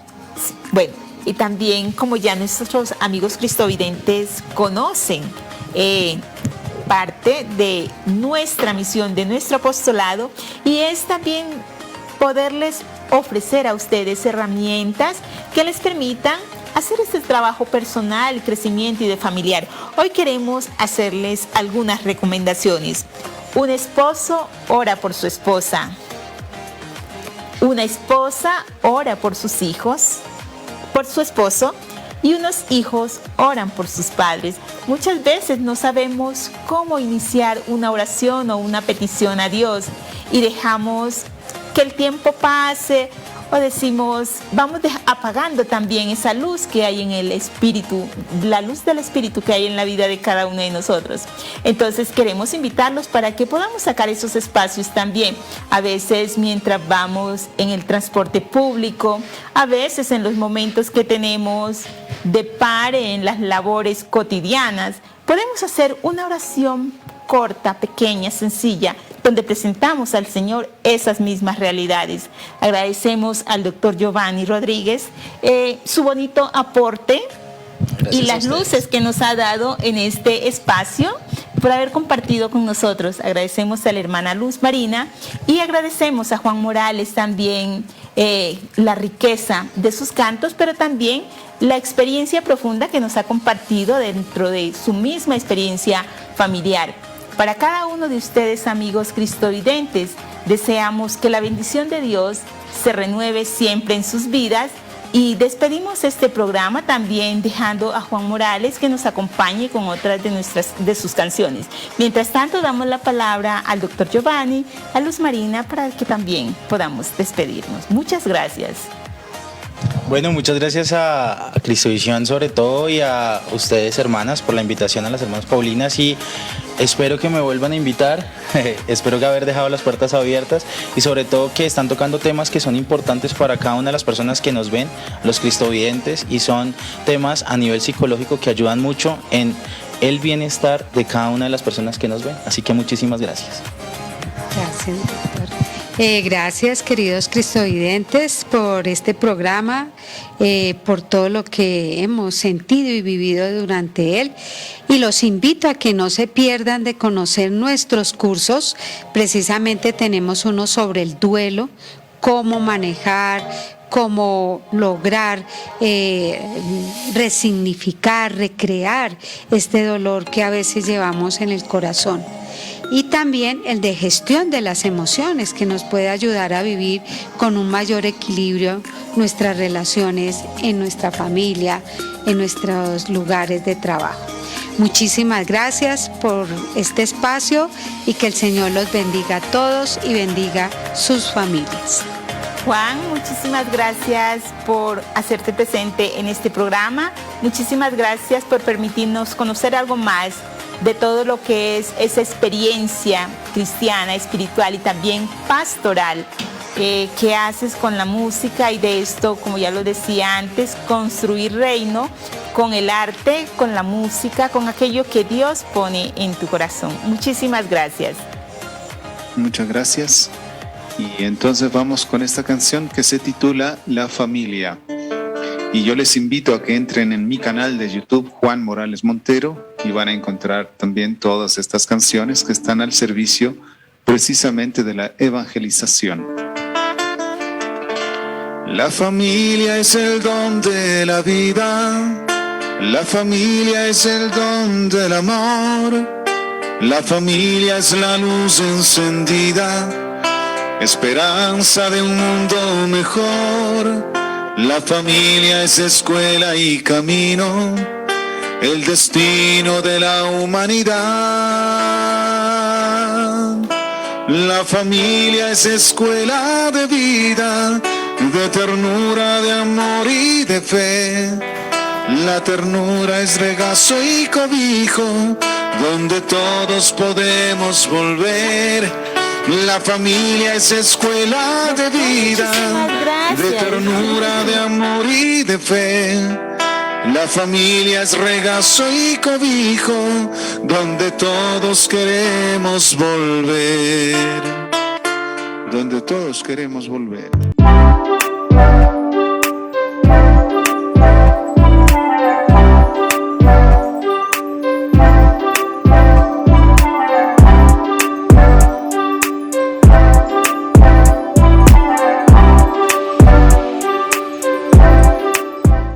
Bueno, y también como ya nuestros amigos cristovidentes conocen, parte de nuestra misión, de nuestro apostolado, y es también poderles ofrecer a ustedes herramientas que les permitan hacer este trabajo personal, crecimiento y de familiar. Hoy queremos hacerles algunas recomendaciones. Un esposo ora por su esposa. Una esposa ora por sus hijos, por su esposo, y unos hijos oran por sus padres. Muchas veces no sabemos cómo iniciar una oración o una petición a Dios y dejamos que el tiempo pase o decimos, vamos apagando también esa luz que hay en el espíritu, la luz del espíritu que hay en la vida de cada uno de nosotros. Entonces queremos invitarlos para que podamos sacar esos espacios también. A veces mientras vamos en el transporte público, a veces en los momentos que tenemos de pare en las labores cotidianas, podemos hacer una oración corta, pequeña, sencilla, donde presentamos al Señor esas mismas realidades. Agradecemos al doctor Giovanni Rodríguez su bonito aporte. Gracias y las luces que nos ha dado en este espacio por haber compartido con nosotros. Agradecemos a la hermana Luz Marina y agradecemos a Juan Morales también la riqueza de sus cantos, pero también la experiencia profunda que nos ha compartido dentro de su misma experiencia familiar. Para cada uno de ustedes, amigos cristovidentes, deseamos que la bendición de Dios se renueve siempre en sus vidas y despedimos este programa también dejando a Juan Morales que nos acompañe con otras de sus canciones. Mientras tanto, damos la palabra al doctor Giovanni, a Luz Marina, para que también podamos despedirnos. Muchas gracias. Bueno, muchas gracias a Cristovisión sobre todo y a ustedes, hermanas, por la invitación, a las hermanas Paulinas, y espero que me vuelvan a invitar. Espero que haber dejado las puertas abiertas y sobre todo que están tocando temas que son importantes para cada una de las personas que nos ven, los cristovidentes, y son temas a nivel psicológico que ayudan mucho en el bienestar de cada una de las personas que nos ven. Así que muchísimas gracias. Gracias, doctor. Gracias, queridos cristovidentes, por este programa, por todo lo que hemos sentido y vivido durante él. Y los invito a que no se pierdan de conocer nuestros cursos. Precisamente tenemos uno sobre el duelo, cómo manejar, cómo lograr resignificar, recrear este dolor que a veces llevamos en el corazón. Y también el de gestión de las emociones, que nos puede ayudar a vivir con un mayor equilibrio nuestras relaciones en nuestra familia, en nuestros lugares de trabajo. Muchísimas gracias por este espacio y que el Señor los bendiga a todos y bendiga sus familias. Juan, muchísimas gracias por hacerte presente en este programa. Muchísimas gracias por permitirnos conocer algo más de todo lo que es esa experiencia cristiana, espiritual y también pastoral que haces con la música, y de esto, como ya lo decía antes, construir reino con el arte, con la música, con aquello que Dios pone en tu corazón. Muchísimas gracias. Muchas gracias. Y entonces vamos con esta canción que se titula La Familia. Y yo les invito a que entren en mi canal de YouTube, Juan Morales Montero, y van a encontrar también todas estas canciones que están al servicio precisamente de la evangelización. La familia es el don de la vida, la familia es el don del amor, la familia es la luz encendida, esperanza de un mundo mejor. La familia es escuela y camino, el destino de la humanidad. La familia es escuela de vida, de ternura, de amor y de fe. La ternura es regazo y cobijo, donde todos podemos volver. La familia es escuela de vida, Muchísimas gracias. de ternura, de amor y de fe. La familia es regazo y cobijo, donde todos queremos volver. Donde todos queremos volver.